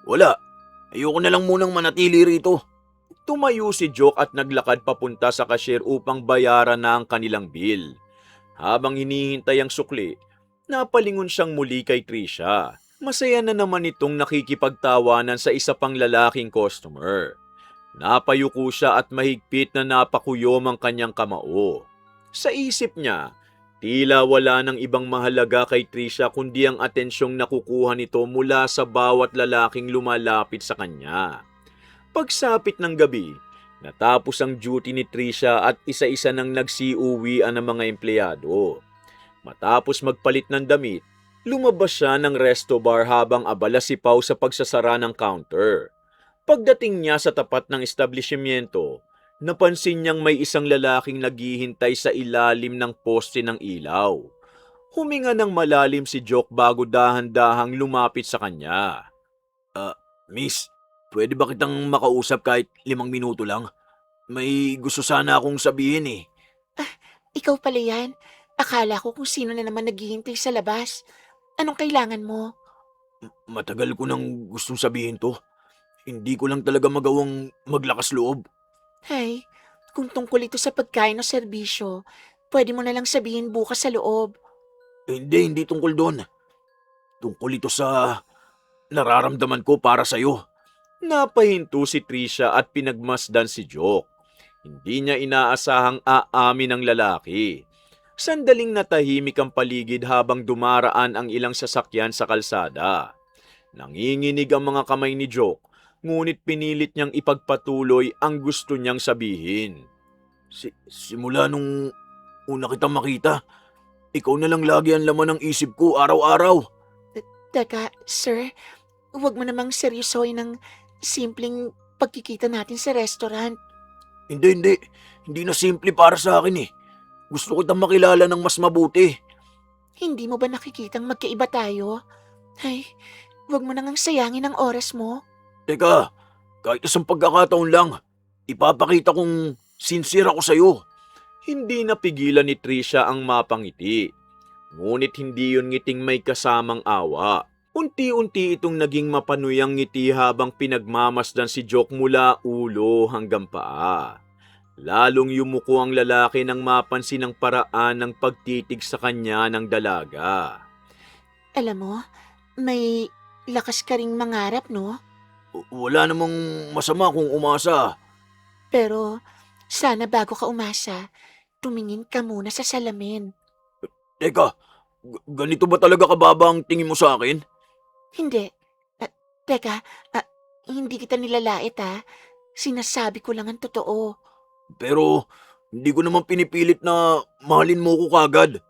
Wala. Ayoko na lang munang manatili rito. Tumayo si Joke at naglakad papunta sa cashier upang bayaran na ang kanilang bill. Habang hinihintay ang sukli, napalingon siyang muli kay Trisha. Masaya na naman itong nakikipagtawanan sa isa pang lalaking customer. Napayuko siya at mahigpit na napakuyom ang kanyang kamao. Sa isip niya, tila wala nang ibang mahalaga kay Trisha kundi ang atensyong nakukuha nito mula sa bawat lalaking lumalapit sa kanya. Pagsapit ng gabi, natapos ang duty ni Trisha at isa-isa nang nagsiuwian ng mga empleyado. Matapos magpalit ng damit, lumabas siya ng resto bar habang abala si Pau sa pagsasara ng counter. Pagdating niya sa tapat ng establishmento, napansin niyang may isang lalaking naghihintay sa ilalim ng poste ng ilaw. Huminga ng malalim si Joke bago dahan-dahang lumapit sa kanya. Miss, pwede ba kitang makausap kahit 5 minuto lang? May gusto sana akong sabihin eh. Ikaw pala yan. Akala ko kung sino na naman naghihintay sa labas. Anong kailangan mo? Matagal ko nang gustong sabihin to. Hindi ko lang talaga magawang maglakas loob. Hay, kung tungkol ito sa pagkain o serbisyo, pwede mo na lang sabihin bukas sa loob. Hindi tungkol doon. Tungkol ito sa nararamdaman ko para sa'yo. Napahinto si Trisha at pinagmasdan si Joke. Hindi niya inaasahang aamin ng lalaki. Sandaling natahimik ang paligid habang dumaraan ang ilang sasakyan sa kalsada. Nanginginig ang mga kamay ni Joke, ngunit pinilit niyang ipagpatuloy ang gusto niyang sabihin. Simula nung una kitang makita, ikaw na lang lagi ang laman ng isip ko araw-araw. Teka, sir, huwag mo namang seryosoy ng simpleng pagkikita natin sa restaurant. Hindi. Hindi na simple para sa akin eh. Gusto kitang makilala ng mas mabuti. Hindi mo ba nakikitang magkaiba tayo? Ay, huwag mo nang sayangin ang oras mo. Teka, kahit isang pagkakataon lang, ipapakita kong sincere ako sa'yo. Hindi napigilan ni Trisha ang mapangiti. Ngunit hindi yun ngiting may kasamang awa. Unti-unti itong naging mapanuyang ngiti habang pinagmamasdan si Joke mula ulo hanggang paa. Lalong yumuko ang lalaki nang mapansin ang paraan ng pagtitig sa kanya ng dalaga. Alam mo, may lakas ka ring mangarap, no? Wala namang masama kung umasa. Pero sana bago ka umasa, tumingin ka muna sa salamin. Teka, ganito ba talaga kababa ang tingin mo sa akin? Hindi. Teka, hindi kita nilalait Sinasabi ko lang ang totoo. Pero hindi ko naman pinipilit na mahalin mo ko kagad.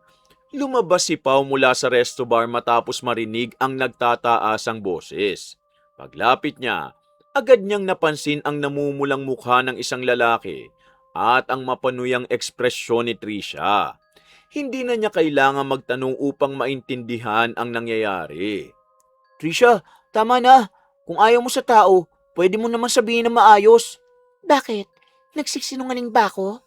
Lumabas si Pau mula sa resto bar matapos marinig ang nagtataasang boses. Paglapit niya, agad niyang napansin ang namumulang mukha ng isang lalaki at ang mapanuyang ekspresyon ni Trisha. Hindi na niya kailangan magtanong upang maintindihan ang nangyayari. Trisha, tama na. Kung ayaw mo sa tao, pwede mo naman sabihin na maayos. Bakit? Nagsisinungaling ba ako?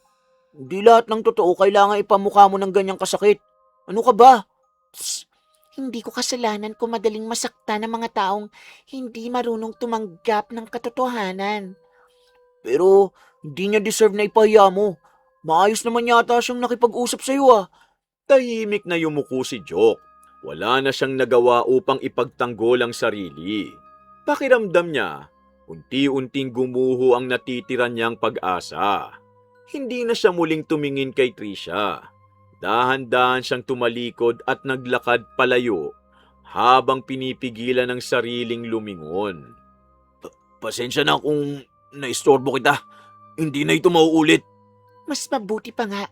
Hindi lahat ng totoo kailangan ipamukha mo ng ganyang kasakit. Ano ka ba? Psst, hindi ko kasalanan kung madaling masaktan ng mga taong hindi marunong tumanggap ng katotohanan. Pero hindi niya deserve na ipahiya mo. Maayos naman yata siyang nakipag-usap sa'yo Tahimik na yumuko si Joke. Wala na siyang nagawa upang ipagtanggol ang sarili. Pakiramdam niya, unti-unting gumuho ang natitira niyang pag-asa. Hindi na siya muling tumingin kay Trisha. Dahan-dahan siyang tumalikod at naglakad palayo habang pinipigilan ng sariling lumingon. Pasensya na kung naistorbo kita. Hindi na ito mauulit. Mas mabuti pa nga.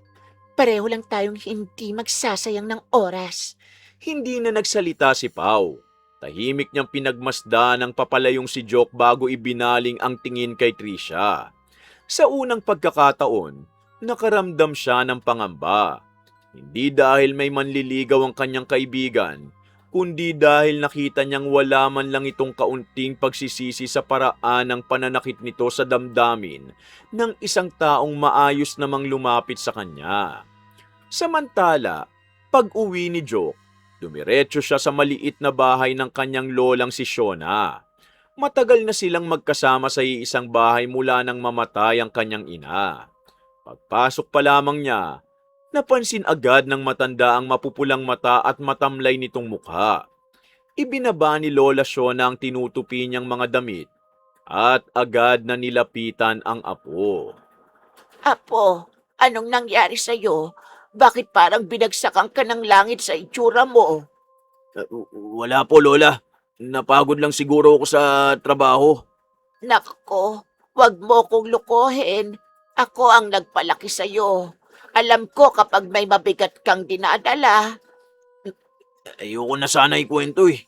Pareho lang tayong hindi magsasayang ng oras. Hindi na nagsalita si Pau. Tahimik niyang pinagmasdan ng papalayong si Joke bago ibinaling ang tingin kay Trisha. Sa unang pagkakataon, nakaramdam siya ng pangamba. Hindi dahil may manliligaw ang kanyang kaibigan, kundi dahil nakita niyang wala man lang itong kaunting pagsisisi sa paraan ng pananakit nito sa damdamin ng isang taong maayos namang lumapit sa kanya. Samantala, pag-uwi ni Joke, dumiretso siya sa maliit na bahay ng kanyang lolang si Shona. Matagal na silang magkasama sa iisang bahay mula nang mamatay ang kanyang ina. Pagpasok pa lamang niya, napansin agad ng matanda ang mapupulang mata at matamlay nitong mukha. Ibinaba ni Lola Shona ang tinutupi niyang mga damit at agad na nilapitan ang apo. Apo, anong nangyari sa'yo? Bakit parang binagsakan ka ng langit sa itsura mo? Wala po, Lola. Napagod lang siguro ako sa trabaho. Nako, wag mo kong lukohin. Ako ang nagpalaki sa'yo. Alam ko kapag may mabigat kang dinadala. Ayoko na sana ikwento eh.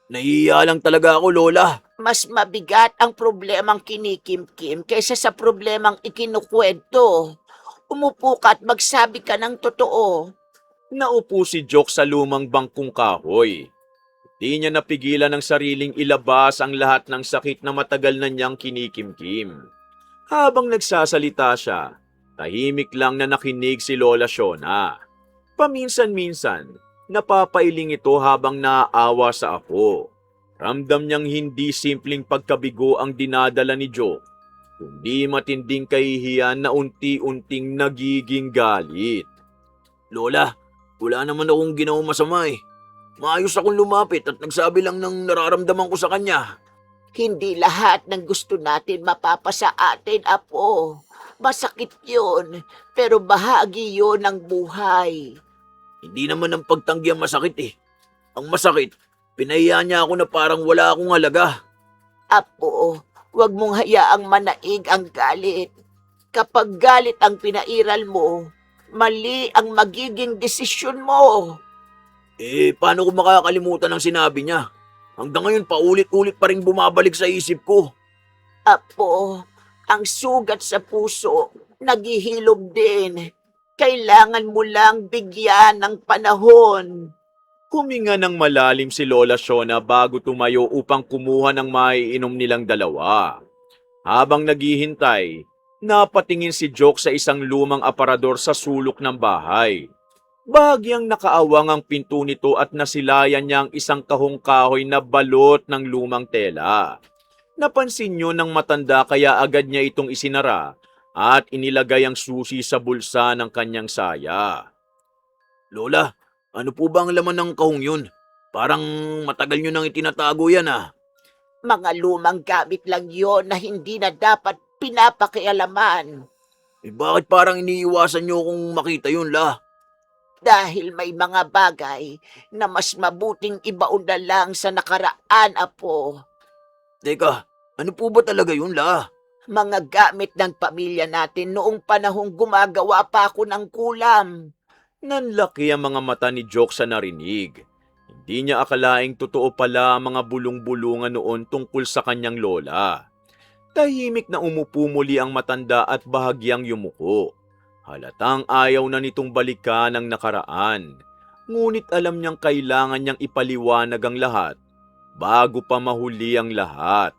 Nahihiya lang talaga ako, Lola. Mas mabigat ang problemang kinikimkim kaysa sa problemang ikinukwento. Umupo ka at magsabi ka ng totoo. Naupo si Joke sa lumang bangkong kahoy. Di niya napigilan ang sariling ilabas ang lahat ng sakit na matagal na niyang kinikimkim. Habang nagsasalita siya, tahimik lang na nakinig si Lola Shona. Paminsan-minsan, napapailing ito habang naaawa sa apo. Ramdam niyang hindi simpleng pagkabigo ang dinadala ni Joke, kundi matinding kahihiyan na unti-unting nagiging galit. Lola, wala naman akong ginawang masama eh. Maayos akong lumapit at nagsabi lang ng nararamdaman ko sa kanya. Hindi lahat ng gusto natin mapapasa atin, Apo. Masakit yun, pero bahagi yun ng buhay. Hindi naman ang pagtanggi ang masakit eh. Ang masakit, pinahiya niya ako na parang wala akong halaga. Apo, huwag mong hayaang manaig ang galit. Kapag galit ang pinairal mo, mali ang magiging desisyon mo. Paano ko makakalimutan ang sinabi niya? Hanggang ngayon paulit-ulit pa rin bumabalik sa isip ko. Apo, ang sugat sa puso, naghihilom din. Kailangan mo lang bigyan ng panahon. Huminga ng malalim si Lola Shona bago tumayo upang kumuha ng maiinom nilang dalawa. Habang naghihintay, napatingin si Joke sa isang lumang aparador sa sulok ng bahay. Bahagyang nakaawang ang pinto nito at nasilayan niya ang isang kahong kahoy na balot ng lumang tela. Napansin niyo ng matanda kaya agad niya itong isinara at inilagay ang susi sa bulsa ng kanyang saya. Lola, ano po ba ang laman ng kahong yun? Parang matagal nyo nang itinatago yan ah. Mga lumang gamit lang yon na hindi na dapat pinapakialaman. Bakit parang iniiwasan nyo kung makita yun, La? Dahil may mga bagay na mas mabuting ibaon na lang sa nakaraan, Apo. Teka, ano po ba talaga yun, La? Mga gamit ng pamilya natin noong panahong gumagawa pa ako ng kulam. Nanlaki ang mga mata ni Joke sa narinig. Hindi niya akalaing totoo pala ang mga bulong-bulungan noon tungkol sa kanyang lola. Tahimik na umupo muli ang matanda at bahagyang yumuko. Halatang ayaw na nitong balikan ang nakaraan. Ngunit alam niyang kailangan niyang ipaliwanag ang lahat bago pa mahuli ang lahat.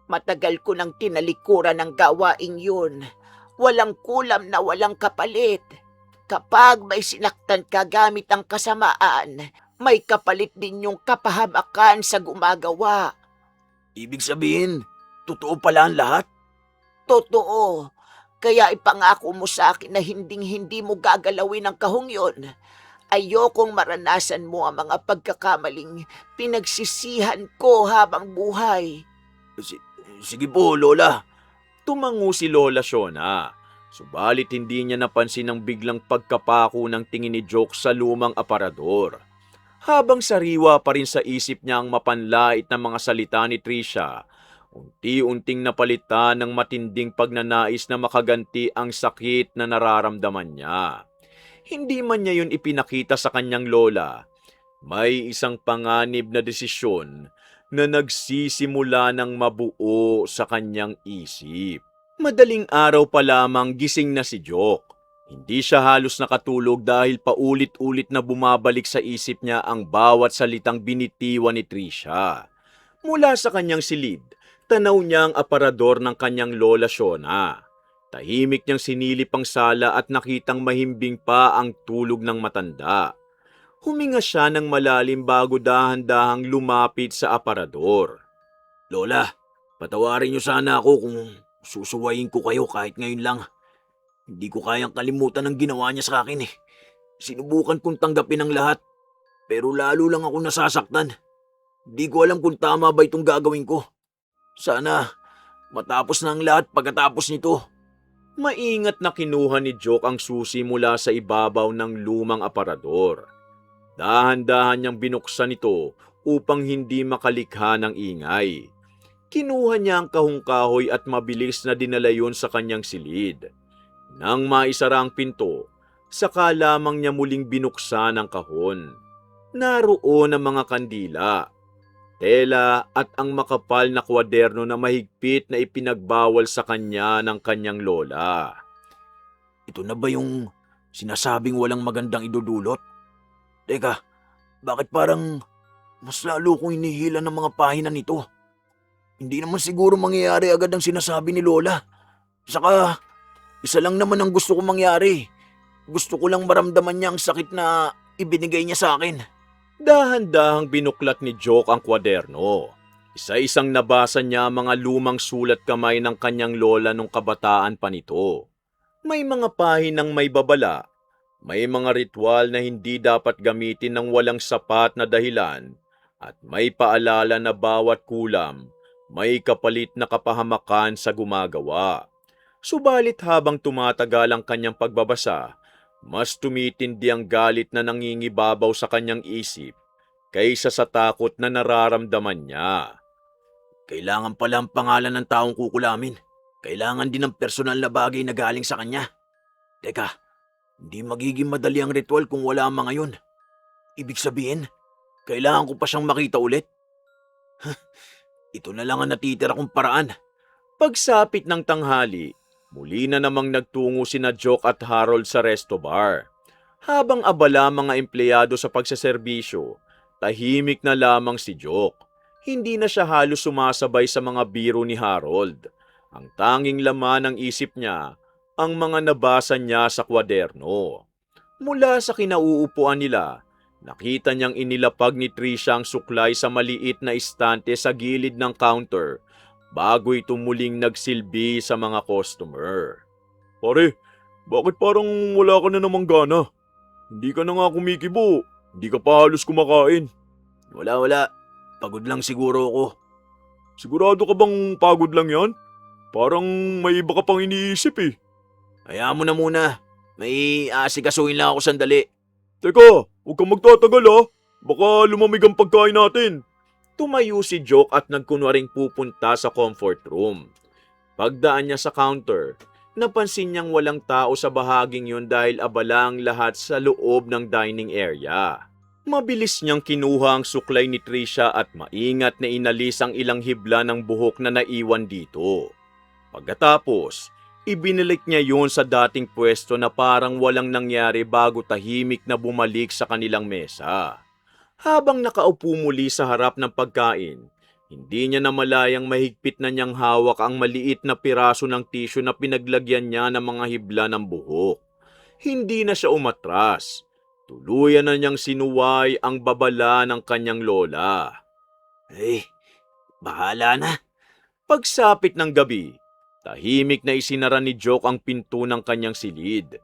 Matagal ko nang tinalikuran ng gawaing yun. Walang kulam na walang kapalit. Kapag may sinaktan ka gamit ang kasamaan, may kapalit din yung kapahamakan sa gumagawa. Ibig sabihin, totoo pala ang lahat? Totoo. Kaya ipangako mo sa akin na hinding-hindi mo gagalawin ang kahong yon. Ayokong maranasan mo ang mga pagkakamaling pinagsisihan ko habang buhay. Sige po, Lola. Tumango si Lola Shona. Subalit hindi niya napansin ang biglang pagkapako ng tingin ni Joke sa lumang aparador. Habang sariwa pa rin sa isip niya ang mapanlait na mga salita ni Trisha, unti-unting napalitan ng matinding pagnanais na makaganti ang sakit na nararamdaman niya. Hindi man niya yun ipinakita sa kanyang lola, may isang panganib na desisyon na nagsisimula ng mabuo sa kanyang isip. Madaling araw pa lamang gising na si Joke. Hindi siya halos nakatulog dahil paulit-ulit na bumabalik sa isip niya ang bawat salitang binitiwan ni Trisha. Mula sa kanyang silid, tanaw niya ang aparador ng kanyang lola Shona. Tahimik niyang sinilip ang sala at nakitang mahimbing pa ang tulog ng matanda. Huminga siya ng malalim bago dahan-dahang lumapit sa aparador. Lola, patawarin niyo sana ako kung susuwayin ko kayo kahit ngayon lang. Hindi ko kayang kalimutan ang ginawa niya sa akin eh. Sinubukan kong tanggapin ang lahat, pero lalo lang ako nasasaktan. Hindi ko alam kung tama ba itong gagawin ko. Sana matapos na ang lahat pagkatapos nito. Maingat na kinuha ni Joke ang susi mula sa ibabaw ng lumang aparador. Dahan-dahan niyang binuksan ito upang hindi makalikha ng ingay. Kinuha niya ang kahungkahoy at mabilis na dinala yun sa kanyang silid. Nang maisara ang pinto, saka lamang niya muling binuksan ang kahon. Naroon ang mga kandila, tela at ang makapal na kwaderno na mahigpit na ipinagbawal sa kanya ng kanyang lola. Ito na ba yung sinasabing walang magandang idudulot? Teka, bakit parang mas lalo kong hinihila ng mga pahina nito? Hindi naman siguro mangyayari agad ang sinasabi ni Lola. Saka, isa lang naman ang gusto kong mangyari. Gusto ko lang maramdaman niya ang sakit na ibinigay niya sa akin. Dahan-dahang binuklat ni Joke ang kwaderno. Isa-isang nabasa niya ang mga lumang sulat kamay ng kanyang lola nung kabataan pa nito. May mga pahinang may babala, may mga ritual na hindi dapat gamitin ng walang sapat na dahilan, at may paalala na bawat kulam may kapalit na kapahamakan sa gumagawa. Subalit habang tumatagal ang kanyang pagbabasa, mas tumitindi ang galit na nangingibabaw sa kanyang isip kaysa sa takot na nararamdaman niya. Kailangan pala ang pangalan ng taong kukulamin. Kailangan din ng personal na bagay na galing sa kanya. Teka, hindi magiging madali ang ritual kung wala ang mga yun. Ibig sabihin, kailangan ko pa siyang makita ulit? Ito na lang ang natitira kong paraan. Pagsapit ng tanghali, muli na namang nagtungo sina Joke at Harold sa resto bar. Habang abala mga empleyado sa pagsaserbisyo, tahimik na lamang si Joke. Hindi na siya halos sumasabay sa mga biro ni Harold. Ang tanging laman ng isip niya, ang mga nabasa niya sa kwaderno. Mula sa kinauupuan nila, nakita niyang inilapag ni Trisha ang suklay sa maliit na istante sa gilid ng counter bago ito muling nagsilbi sa mga customer. Pare, bakit parang wala ka na namang gana? Hindi ka na nga kumikibo, hindi ka pa halos kumakain. Wala. Pagod lang siguro ako. Sigurado ka bang pagod lang yan? Parang may iba ka pang iniisip eh. Hayaan mo na muna. May asikasuhin lang ako sandali. Teka, huwag kang magtatagal ah. Baka lumamig ang pagkain natin. Tumayo si Joke at nagkunwaring pupunta sa comfort room. Pagdaan niya sa counter, napansin niyang walang tao sa bahaging yun dahil abala ang lahat sa loob ng dining area. Mabilis niyang kinuha ang suklay ni Trisha at maingat na inalis ang ilang hibla ng buhok na naiwan dito. Pagkatapos, ibinalik niya yun sa dating pwesto na parang walang nangyari bago tahimik na bumalik sa kanilang mesa. Habang nakaupo muli sa harap ng pagkain, hindi niya namalayang mahigpit na niyang hawak ang maliit na piraso ng tissue na pinaglagyan niya ng mga hibla ng buhok. Hindi na siya umatras. Tuluyan na niyang sinuway ang babala ng kanyang lola. Bahala na. Pagsapit ng gabi, tahimik na isinara ni Joke ang pinto ng kanyang silid.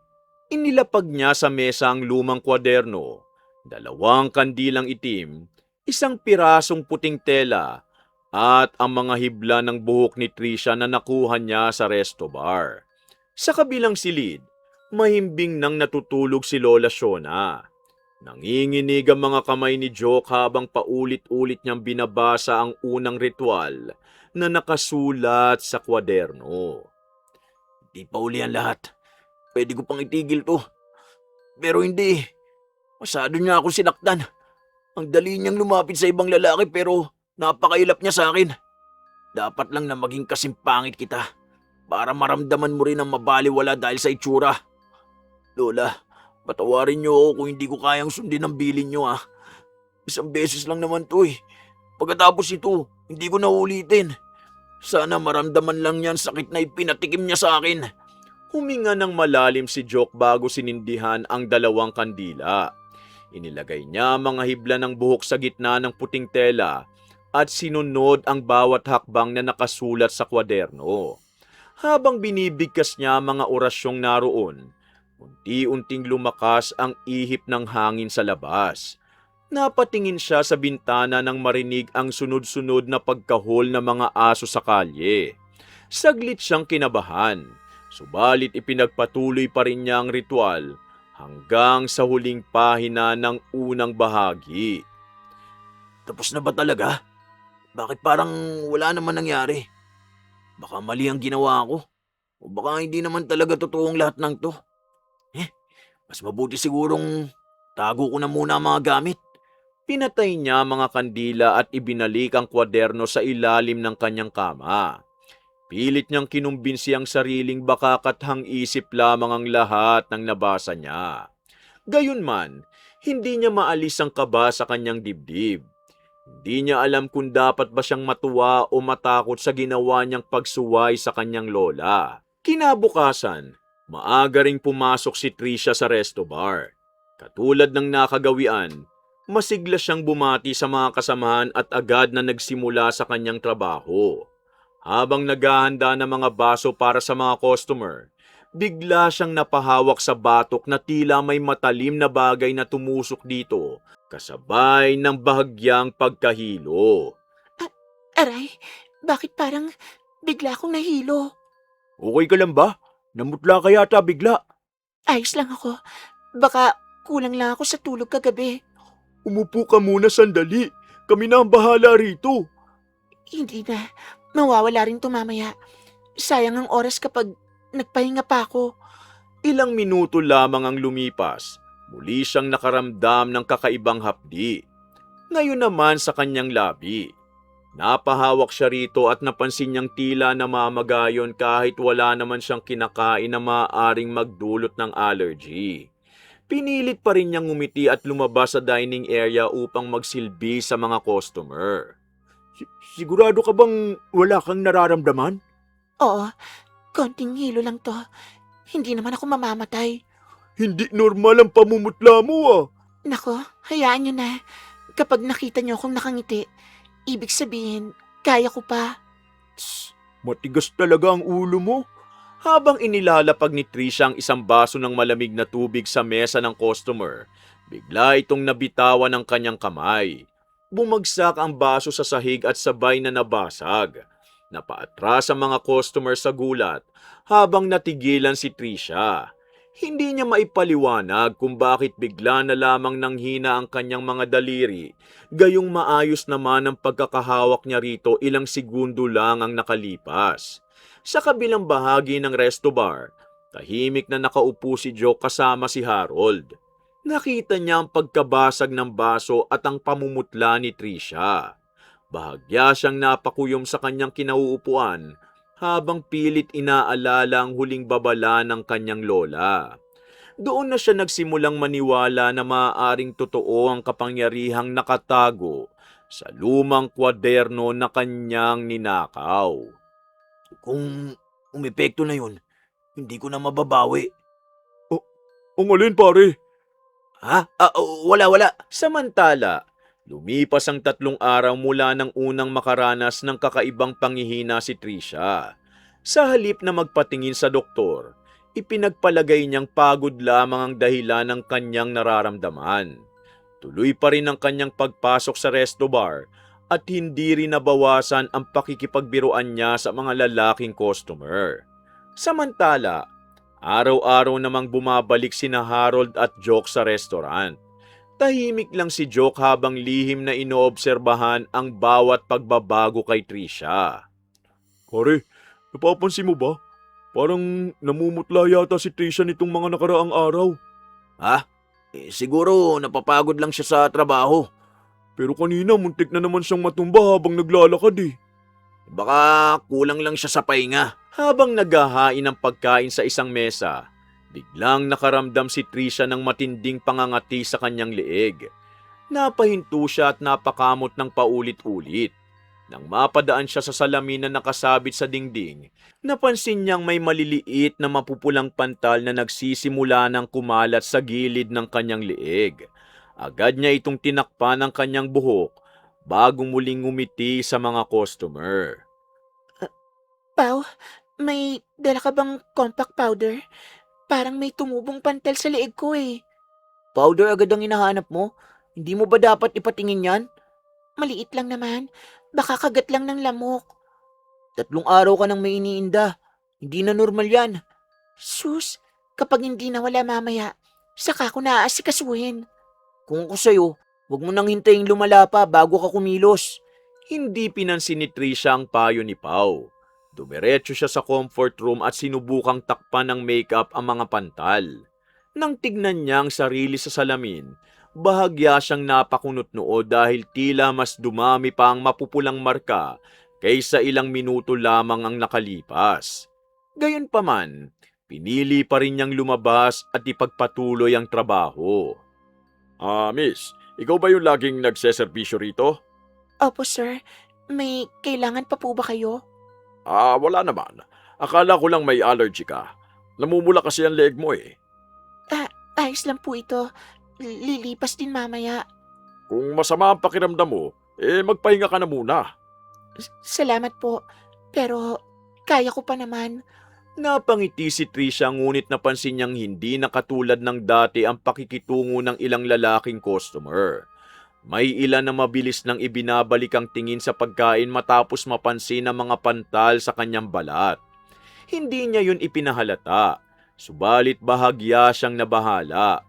Inilapag niya sa mesa ang lumang kwaderno, 2 kandilang itim, 1 pirasong puting tela, at ang mga hibla ng buhok ni Trisha na nakuha niya sa resto bar. Sa kabilang silid, mahimbing nang natutulog si Lola Shona. Nanginginig ang mga kamay ni Joke habang paulit-ulit niyang binabasa ang unang ritual na nakasulat sa kwaderno. Di pa uli ang lahat. Pwede ko pang itigil to. Pero hindi. Masyado niya ako sinaktan. Ang dali niyang lumapit sa ibang lalaki pero napakailap niya sa akin. Dapat lang na maging kasimpangit kita para maramdaman mo rin ang mabaliwala dahil sa itsura. Lola, patawarin niyo ako kung hindi ko kayang sundin ang bilin niyo ah. Isang beses lang naman to eh. Pagkatapos ito, hindi ko na ulitin. Sana maramdaman lang niyan sakit na ipinatikim niya sa akin. Huminga ng malalim si Joke bago sinindihan ang dalawang kandila. Inilagay niya ang mga hibla ng buhok sa gitna ng puting tela at sinunod ang bawat hakbang na nakasulat sa kwaderno. Habang binibigkas niya ang mga orasyong naroon, unti-unting lumakas ang ihip ng hangin sa labas. Napatingin siya sa bintana nang marinig ang sunod-sunod na pagkahol ng mga aso sa kalye. Saglit siyang kinabahan, subalit ipinagpatuloy pa rin niya ang ritual hanggang sa huling pahina ng unang bahagi. Tapos na ba talaga? Bakit parang wala naman nangyari? Baka mali ang ginawa ko. O baka hindi naman talaga totoong lahat ng to. Mas mabuti sigurong tago ko na muna ang mga gamit. Pinatay niya ang mga kandila at ibinalik ang kwaderno sa ilalim ng kanyang kama. Pilit niyang kinumbinsi ang sariling baka kathang isip lamang ang lahat ng nabasa niya. Gayunman, hindi niya maalis ang kaba sa kanyang dibdib. Hindi niya alam kung dapat ba siyang matuwa o matakot sa ginawa niyang pagsuway sa kanyang lola. Kinabukasan, maaga ring pumasok si Trisha sa resto bar. Katulad ng nakagawian, masigla siyang bumati sa mga kasamahan at agad na nagsimula sa kanyang trabaho. Habang naghahanda ng mga baso para sa mga customer, bigla siyang napahawak sa batok na tila may matalim na bagay na tumusok dito, kasabay ng bahagyang pagkahilo. Aray, bakit parang bigla akong nahilo? Okay ka lang ba? Namutla ka yata bigla. Ayos lang ako. Baka kulang lang ako sa tulog kagabi. Umupo ka muna sandali. Kami na ang bahala rito. Hindi na. Mawawala rin to mamaya. Sayang ang oras kapag nagpahinga pa ako. Ilang minuto lamang ang lumipas. Muli siyang nakaramdam ng kakaibang hapdi. Ngayon naman sa kanyang labi. Napahawak siya rito at napansin niyang tila namamagayon kahit wala naman siyang kinakain na maaaring magdulot ng allergy. Pinilit pa rin niyang ngumiti at lumabas sa dining area upang magsilbi sa mga customer. Sigurado ka bang wala kang nararamdaman? Oo, konting hilo lang to. Hindi naman ako mamamatay. Hindi normal ang pamumutla mo ah. Nako, hayaan nyo na. Kapag nakita nyo akong nakangiti, ibig sabihin, kaya ko pa. Matigas talaga ang ulo mo. Habang inilalapag ni Trisha ang isang baso ng malamig na tubig sa mesa ng customer, bigla itong nabitawan ng kanyang kamay. Bumagsak ang baso sa sahig at sabay na nabasag. Napaatras ang mga customer sa gulat habang natigilan si Trisha. Hindi niya maipaliwanag kung bakit bigla na lamang nanghina ang kanyang mga daliri, gayong maayos naman ang pagkakahawak niya rito ilang segundo lang ang nakalipas. Sa kabilang bahagi ng resto bar, tahimik na nakaupo si Joe kasama si Harold. Nakita niya ang pagkabasag ng baso at ang pamumutla ni Trisha. Bahagya siyang napakuyom sa kanyang kinauupuan habang pilit inaalala ang huling babala ng kanyang lola. Doon na siya nagsimulang maniwala na maaaring totoo ang kapangyarihang nakatago sa lumang kwaderno na kanyang ninakaw. Kung umepekto na yun, hindi ko na mababawi. Ang alin pare? Ha? Wala. Samantala, lumipas ang 3 araw mula nang unang makaranas ng kakaibang panghihina si Trisha. Sa halip na magpatingin sa doktor, ipinagpalagay niyang pagod lamang ang dahilan ng kanyang nararamdaman. Tuloy pa rin ang kanyang pagpasok sa resto bar at hindi rin nabawasan ang pakikipagbiruan niya sa mga lalaking customer. Samantala, araw-araw namang bumabalik sina Harold at Joke sa restaurant. Tahimik lang si Joke habang lihim na inoobserbahan ang bawat pagbabago kay Trisha. Pare, napapansin mo ba? Parang namumutla yata si Trisha nitong mga nakaraang araw. Ha? Siguro napapagod lang siya sa trabaho. Pero kanina muntik na naman siyang matumba habang naglalakad eh. Baka kulang lang siya sa pahinga. Habang naghahain ng pagkain sa isang mesa, biglang nakaramdam si Trisha ng matinding pangangati sa kanyang leeg. Napahinto siya at napakamot ng paulit-ulit. Nang mapadaan siya sa salamin na nakasabit sa dingding, napansin niyang may maliliit na mapupulang pantal na nagsisimula ng kumalat sa gilid ng kanyang leeg. Agad niya itong tinakpan ng kanyang buhok bago muling ngumiti sa mga customer. Pao, may dala ka bang compact powder? Parang may tumubong pantal sa leeg ko eh. Powder agad ang hinahanap mo? Hindi mo ba dapat ipatingin yan? Maliit lang naman. Baka kagat lang ng lamok. 3 araw ka nang may iniinda. Hindi na normal yan. Sus, kapag hindi nawala mamaya, saka ko naaasikasuhin. Kung ako sa'yo, huwag mo nang hintayin lumala pa bago ka kumilos. Hindi pinansin ni Trisha ang payo ni Pau. Dumiretso siya sa comfort room at sinubukang takpan ng makeup ang mga pantal. Nang tignan niya ang sarili sa salamin, bahagya siyang napakunot noo dahil tila mas dumami pa ang mapupulang marka kaysa ilang minuto lamang ang nakalipas. Gayunpaman, pinili pa rin niyang lumabas at ipagpatuloy ang trabaho. Miss, ikaw ba yung laging nagseserbisyo rito? Opo sir, may kailangan pa po ba kayo? Wala naman. Akala ko lang may allergy ka. Namumula kasi ang leeg mo eh. Ayos lang po ito. Lilipas din mamaya. Kung masama ang pakiramdam mo, magpahinga ka na muna. Salamat po. Pero kaya ko pa naman. Napangiti si Trisha ngunit napansin niyang hindi na katulad ng dati ang pakikitungo ng ilang lalaking customer. May ilan na mabilis nang ibinabalik ang tingin sa pagkain matapos mapansin ang mga pantal sa kanyang balat. Hindi niya yun ipinahalata, subalit bahagya siyang nabahala.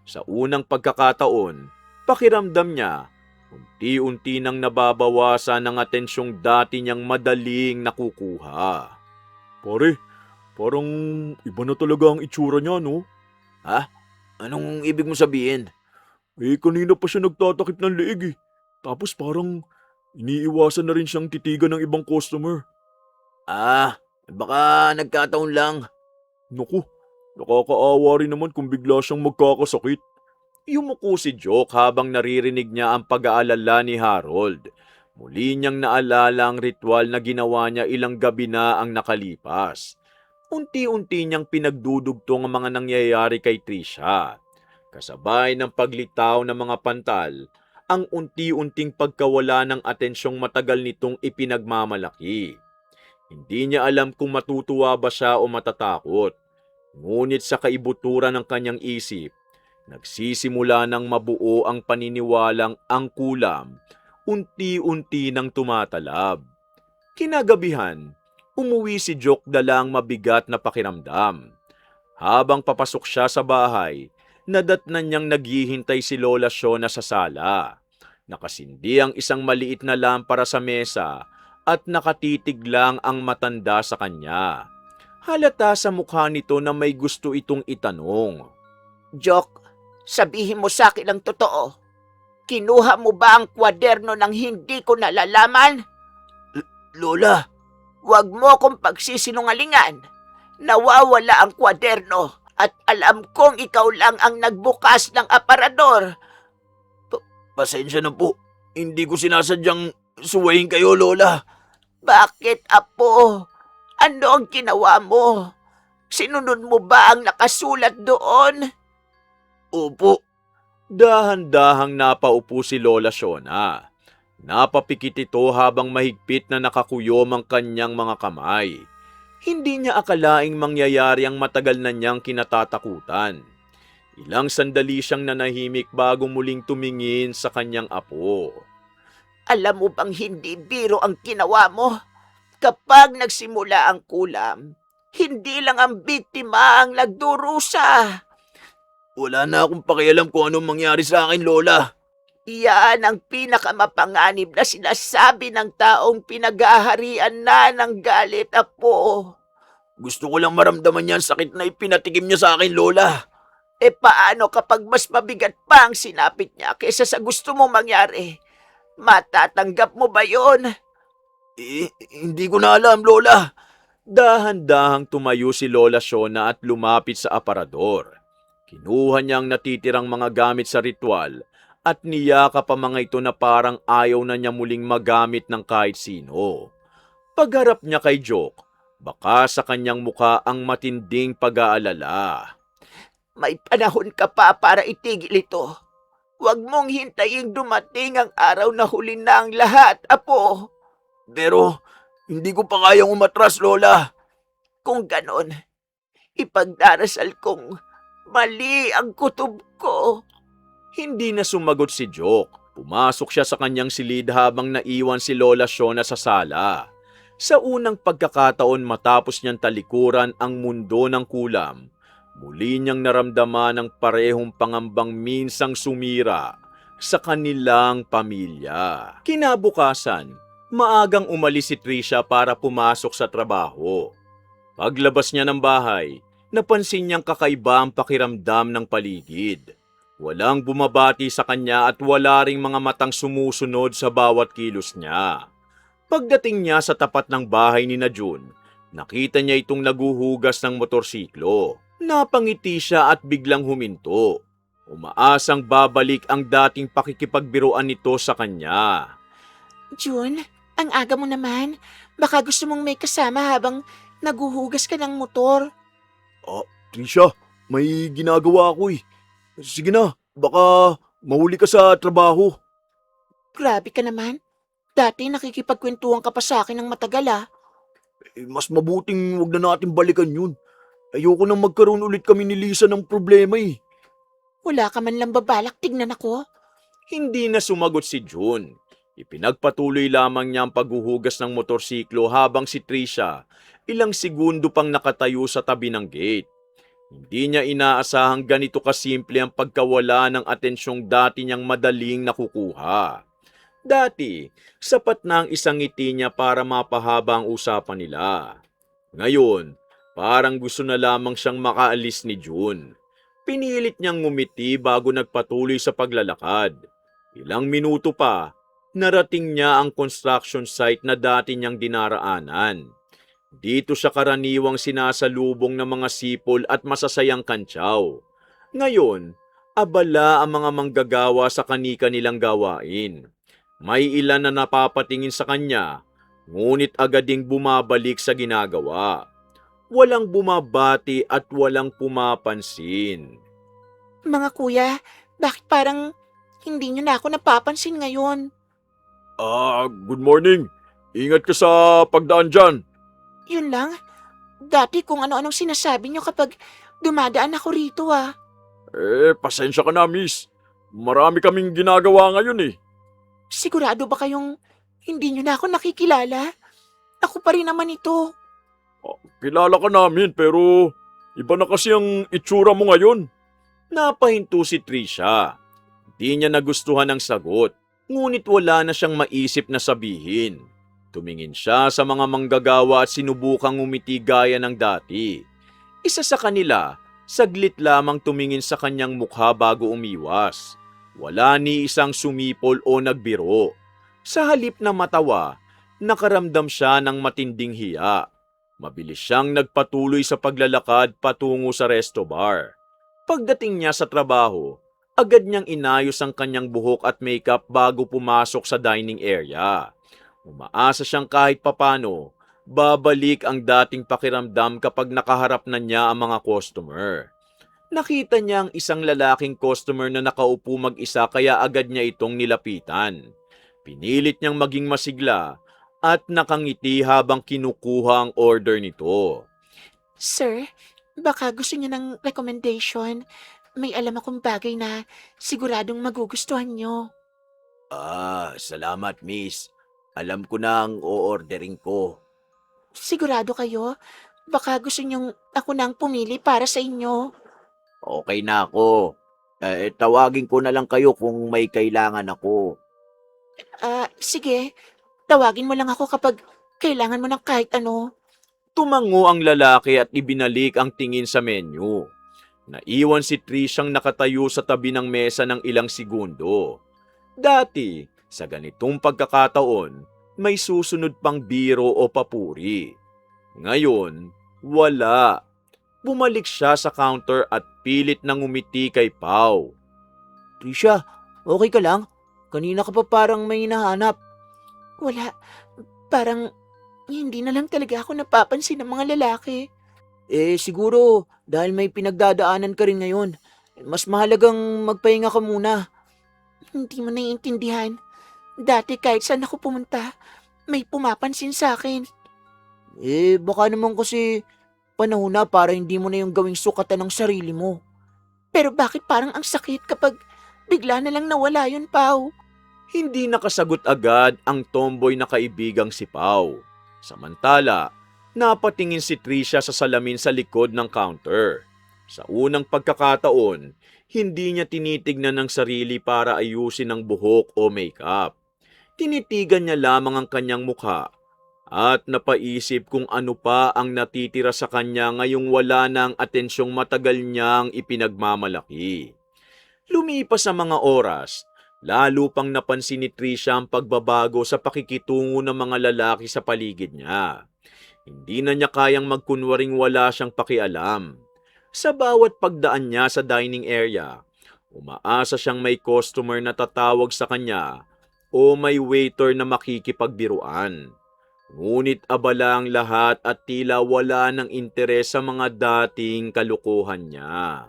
Sa unang pagkakataon, pakiramdam niya, unti-unti nang nababawasan ang atensyong dati niyang madaling nakukuha. Pare, parang iba na talaga ang itsura niya, no? Ha? Anong ibig mo sabihin? Kanina pa siya nagtatakip ng leeg eh. Tapos parang iniiwasan na rin siyang titigan ng ibang customer. Baka nagkataon lang. Naku, nakakaawa rin naman kung bigla siyang magkakasakit. Yumuko si Joke habang naririnig niya ang pag-aalala ni Harold. Muli niyang naalala ang ritual na ginawa niya ilang gabi na ang nakalipas. Unti-unti niyang pinagdudugtong ang mga nangyayari kay Trisha. Kasabay ng paglitaw ng mga pantal, ang unti-unting pagkawala ng atensyong matagal nitong ipinagmamalaki. Hindi niya alam kung matutuwa ba siya o matatakot. Ngunit sa kaibuturan ng kanyang isip, nagsisimula ng mabuo ang paniniwalang ang kulam, unti-unti nang tumatalab. Kinagabihan, umuwi si Joke dala ang mabigat na pakiramdam. Habang papasok siya sa bahay, nadatnan niyang naghihintay si Lola Shona sa sala. Nakasindi ang isang maliit na lampara sa mesa at nakatitig lang ang matanda sa kanya. Halata sa mukha nito na may gusto itong itanong. Joke, sabihin mo sa akin ang totoo. Kinuha mo ba ang kwaderno ng hindi ko nalalaman? Lola, Huwag mo akong pagsisinungalingan. Nawawala ang kwaderno at alam kong ikaw lang ang nagbukas ng aparador. pasensya na po. Hindi ko sinasadyang suwayin kayo, Lola. Bakit, Apo? Ano ang ginawa mo? Sinunod mo ba ang nakasulat doon? Opo. Dahan-dahang napaupo si Lola Shona. Napapikit ito habang mahigpit na nakakuyom ang kanyang mga kamay. Hindi niya akalaing mangyayari ang matagal na niyang kinatatakutan. Ilang sandali siyang nanahimik bago muling tumingin sa kanyang apo. Alam mo bang hindi biro ang ginawa mo? Kapag nagsimula ang kulam, hindi lang ang biktima ang nagdurusa. Wala na akong pakialam kung anong mangyari sa akin, Lola. Iyan ang pinakamapanganib na sinasabi ng taong pinag-aharian na ng galit, Apo. Gusto ko lang maramdaman yan sakit na ipinatikim niya sa akin, Lola. E paano kapag mas mabigat pa ang sinapit niya kaysa sa gusto mong mangyari? Matatanggap mo ba yon? Hindi ko na alam, Lola. Dahan-dahang tumayo si Lola Shona at lumapit sa aparador. Kinuha niya ang natitirang mga gamit sa ritual at niyakap ang mga ito na parang ayaw na niya muling magamit ng kahit sino. Pagharap niya kay Joke, baka sa kanyang muka ang matinding pag-aalala. May panahon ka pa para itigil ito. Huwag mong hintayin dumating ang araw na huli na ang lahat, Apo. Pero hindi ko pa kayang umatras, Lola. Kung ganon, ipagdarasal kong mali ang kutob ko. Hindi na sumagot si Joke. Pumasok siya sa kanyang silid habang naiwan si Lola Shona sa sala. Sa unang pagkakataon matapos niyang talikuran ang mundo ng kulam, muli niyang naramdaman ang parehong pangambang minsang sumira sa kanilang pamilya. Kinabukasan, maagang umalis si Trisha para pumasok sa trabaho. Paglabas niya ng bahay, napansin niyang kakaiba ang pakiramdam ng paligid. Walang bumabati sa kanya at wala ring mga matang sumusunod sa bawat kilos niya. Pagdating niya sa tapat ng bahay ni June, nakita niya itong naguhugas ng motorsiklo. Napangiti siya at biglang huminto. Umaasang babalik ang dating pakikipagbiruan nito sa kanya. June, ang aga mo naman. Baka gusto mong may kasama habang naguhugas ka ng motor. Trisha, may ginagawa ako eh. Sige na, baka mahuli ka sa trabaho. Grabe ka naman. Dati nakikipagkwentuhan ka pa sa akin ng matagal Mas mabuting wag na natin balikan yun. Ayoko nang magkaroon ulit kami ni Lisa ng problema eh. Wala ka man lang babalak tignan ako. Hindi na sumagot si June. Ipinagpatuloy lamang niya ang paghuhugas ng motorsiklo habang si Trisha ilang segundo pang nakatayo sa tabi ng gate. Hindi niya inaasahang ganito kasimple ang pagkawala ng atensyong dati niyang madaling nakukuha. Dati, sapat na ang isang ngiti niya para mapahaba ang usapan nila. Ngayon, parang gusto na lamang siyang makaalis ni June. Pinilit niyang ngumiti bago nagpatuloy sa paglalakad. Ilang minuto pa, narating niya ang construction site na dati niyang dinaraanan. Dito siya karaniwang sinasalubong ng mga sipol at masasayang kantsaw. Ngayon, abala ang mga manggagawa sa kani-kanilang gawain. May ilan na napapatingin sa kanya, ngunit agad ding bumabalik sa ginagawa. Walang bumabati at walang pumapansin. Mga kuya, bakit parang hindi nyo na ako napapansin ngayon? Good morning. Ingat ka sa pagdaan dyan. Yun lang? Dati kung ano-anong sinasabi nyo kapag dumadaan ako rito Pasensya ka na, miss. Marami kaming ginagawa ngayon eh. Sigurado ba kayong hindi nyo na ako nakikilala? Ako pa rin naman ito. Kilala ka namin pero iba na kasi ang itsura mo ngayon. Napahinto si Trisha. Di niya nagustuhan ang sagot, ngunit wala na siyang maisip na sabihin. Tumingin siya sa mga manggagawa at sinubukang umiti gaya ng dati. Isa sa kanila, saglit lamang tumingin sa kanyang mukha bago umiwas. Wala ni isang sumipol o nagbiro. Sa halip na matawa, nakaramdam siya ng matinding hiya. Mabilis siyang nagpatuloy sa paglalakad patungo sa resto bar. Pagdating niya sa trabaho, agad niyang inayos ang kanyang buhok at makeup bago pumasok sa dining area. Umaasa siyang kahit papano, babalik ang dating pakiramdam kapag nakaharap na niya ang mga customer. Nakita niya ang isang lalaking customer na nakaupo mag-isa kaya agad niya itong nilapitan. Pinilit niyang maging masigla at nakangiti habang kinukuha ang order nito. Sir, baka gusto niyo ng recommendation. May alam akong bagay na siguradong magugustuhan niyo. Salamat miss. Alam ko na ang o-ordering ko. Sigurado kayo? Baka gusto niyong ako nang pumili para sa inyo. Okay na ako. Tawagin ko na lang kayo kung may kailangan ako. Sige. Tawagin mo lang ako kapag kailangan mo ng kahit ano. Tumango ang lalaki at ibinalik ang tingin sa menu. Naiwan si Trishang nakatayo sa tabi ng mesa ng ilang segundo. Dati, sa ganitong pagkakataon, may susunod pang biro o papuri. Ngayon, wala. Bumalik siya sa counter at pilit nang umiti kay Pau. Trisha, okay ka lang? Kanina ka pa parang may hinahanap. Wala. Parang hindi na lang talaga ako napapansin ng mga lalaki. Siguro dahil may pinagdadaanan ka rin ngayon. Mas mahalagang magpahinga ka muna. Hindi mo naiintindihan. Dati kahit saan ako pumunta, may pumapansin sa akin. Baka naman kasi panahon na para hindi mo na yung gawing sukatan ng sarili mo. Pero bakit parang ang sakit kapag bigla na lang nawala yun, Pau? Hindi nakasagot agad ang tomboy na kaibigang si Pau. Samantala, napatingin si Trisha sa salamin sa likod ng counter. Sa unang pagkakataon, hindi niya tinitignan ng sarili para ayusin ang buhok o makeup. Tinitigan niya lamang ang kanyang mukha at napaisip kung ano pa ang natitira sa kanya ngayong wala na ang atensyong matagal niyang ipinagmamalaki. Lumipas ang mga oras, lalo pang napansin ni Trisha ang pagbabago sa pakikitungo ng mga lalaki sa paligid niya. Hindi na niya kayang magkunwaring wala siyang pakialam. Sa bawat pagdaan niya sa dining area, umaasa siyang may customer na tatawag sa kanya o may waiter na makikipagbiruan. Ngunit abala ang lahat at tila wala ng interes sa mga dating kalukuhan niya.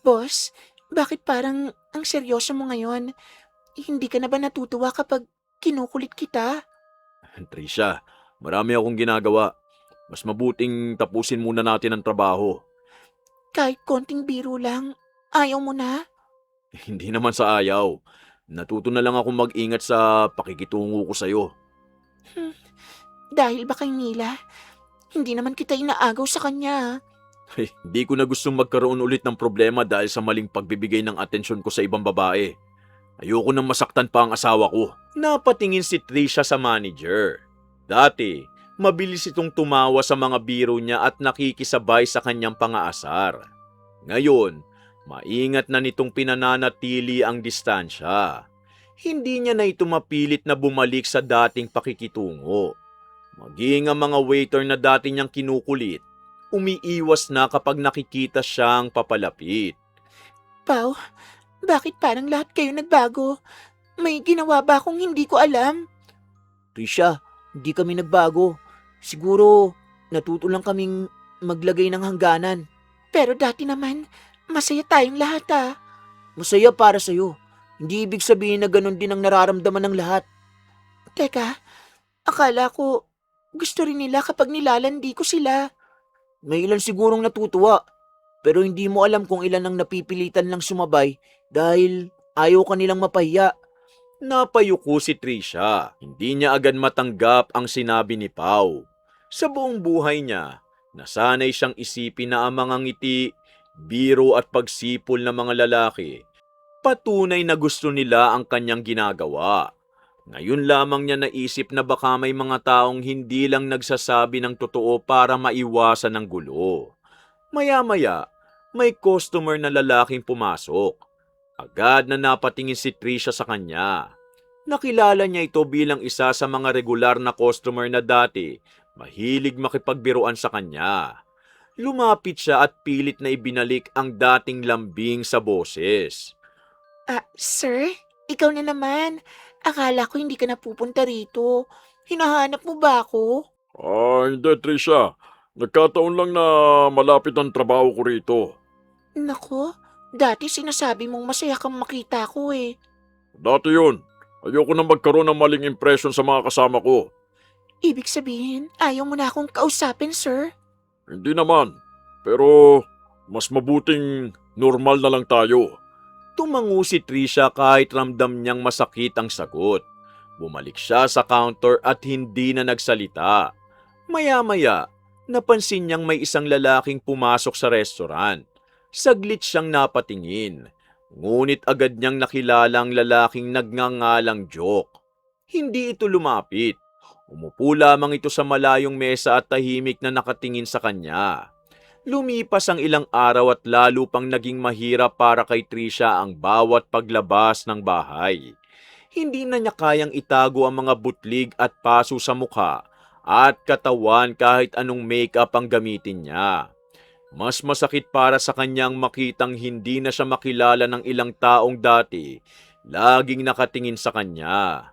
Boss, bakit parang ang seryoso mo ngayon? Hindi ka na ba natutuwa kapag kinukulit kita? Trisha, marami akong ginagawa. Mas mabuting tapusin muna natin ang trabaho. Kahit konting biro lang, ayaw mo na? Hindi naman sa ayaw. Natuto na lang akong mag-ingat sa pakikitungo ko sa'yo. Dahil ba kay Mila? Hindi naman kita inaagaw sa kanya. Hindi ko na gustong magkaroon ulit ng problema dahil sa maling pagbibigay ng atensyon ko sa ibang babae. Ayoko nang masaktan pa ang asawa ko. Napatingin si Trisha sa manager. Dati, mabilis itong tumawa sa mga biro niya at nakikisabay sa kanyang pangaasar. Ngayon, maingat na nitong pinananatili ang distansya. Hindi niya na ito mapilit na bumalik sa dating pakikitungo. Maging ang mga waiter na dati niyang kinukulit, umiiwas na kapag nakikita siyang papalapit. Pau, bakit parang lahat kayo nagbago? May ginawa ba akong hindi ko alam? Trisha, hindi kami nagbago. Siguro natuto lang kaming maglagay ng hangganan. Pero dati naman, masaya tayong lahat ah. Masaya para sa'yo. Hindi ibig sabihin na ganun din ang nararamdaman ng lahat. Teka, akala ko gusto rin nila kapag nilalandi ko sila. May ilan sigurong natutuwa. Pero hindi mo alam kung ilan ang napipilitan lang sumabay dahil ayaw ka nilang mapahiya. Napayuko si Trisha. Hindi niya agad matanggap ang sinabi ni Pau. Sa buong buhay niya, nasanay siyang isipin na ang mga ngiti, biro at pagsipol ng mga lalaki, patunay na gusto nila ang kanyang ginagawa. Ngayon lamang niya naisip na baka may mga taong hindi lang nagsasabi ng totoo para maiwasan ang gulo. Maya-maya, may customer na lalaking pumasok. Agad na napatingin si Trisha sa kanya. Nakilala niya ito bilang isa sa mga regular na customer na dati mahilig makipagbiruan sa kanya. Lumapit siya at pilit na ibinalik ang dating lambing sa boses. Sir? Ikaw na naman. Akala ko hindi ka na pupunta rito. Hinahanap mo ba ako? Hindi Trisha. Nagkataon lang na malapit ang trabaho ko rito. Nako, dati sinasabi mong masaya kang makita ko eh. Dati yun. Ayoko na magkaroon ng maling impression sa mga kasama ko. Ibig sabihin, ayaw mo na akong kausapin, sir? Hindi naman. Pero mas mabuting normal na lang tayo. Tumango si Trisha kahit ramdam niyang masakit ang sagot. Bumalik siya sa counter at hindi na nagsalita. Maya-maya, napansin niyang may isang lalaking pumasok sa restaurant. Saglit siyang napatingin. Ngunit agad niyang nakilala ang lalaking nagngangalang Joke. Hindi ito lumapit. Umupo lamang ito sa malayong mesa at tahimik na nakatingin sa kanya. Lumipas ang ilang araw at lalo pang naging mahirap para kay Trisha ang bawat paglabas ng bahay. Hindi na niya kayang itago ang mga butlig at paso sa mukha at katawan kahit anong makeup ang gamitin niya. Mas masakit para sa kanyang makitang hindi na siya makilala ng ilang taong dati, laging nakatingin sa kanya.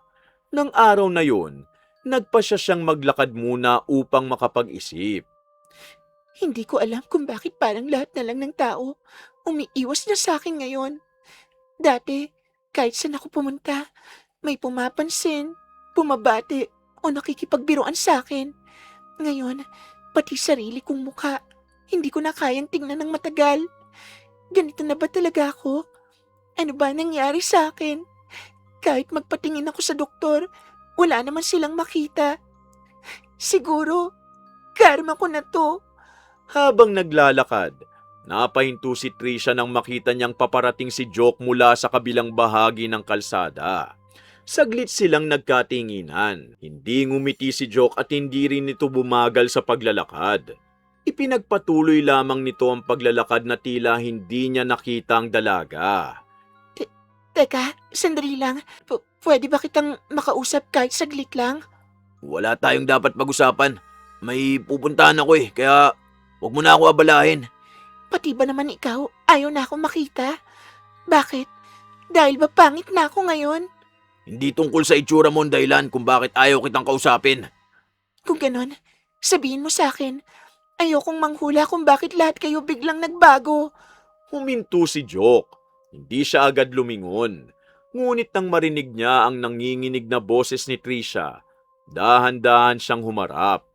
Nang araw na yun, nagpasya siyang maglakad muna upang makapag-isip. Hindi ko alam kung bakit parang lahat na lang ng tao umiiwas na sa akin ngayon. Dati, kahit saan ako pumunta, may pumapansin, bumabati o nakikipagbiruan sa akin. Ngayon, pati sarili kong mukha, hindi ko na kayang tingnan ng matagal. Ganito na ba talaga ako? Ano ba nangyari sa akin? Kahit magpatingin ako sa doktor, wala naman silang makita. Siguro, karma ko na to. Habang naglalakad, napahinto si Trisha nang makita niyang paparating si Joke mula sa kabilang bahagi ng kalsada. Saglit silang nagkatinginan. Hindi ngumiti si Joke at hindi rin ito bumagal sa paglalakad. Ipinagpatuloy lamang nito ang paglalakad na tila hindi niya nakita ang dalaga. Teka, sandali lang. Pwede ba kitang makausap kahit saglit lang? Wala tayong dapat pag-usapan. May pupuntahan ako kaya huwag mo na ako abalahin. Pati ba naman ikaw, ayaw na akong makita? Bakit? Dahil ba pangit na ako ngayon? Hindi tungkol sa itsura mo ang dahilan kung bakit ayaw kitang kausapin. Kung ganon, sabihin mo sa akin. Ayokong manghula kung bakit lahat kayo biglang nagbago. Huminto si Joke. Hindi siya agad lumingon. Ngunit nang marinig niya ang nanginginig na boses ni Trisha, dahan-dahan siyang humarap.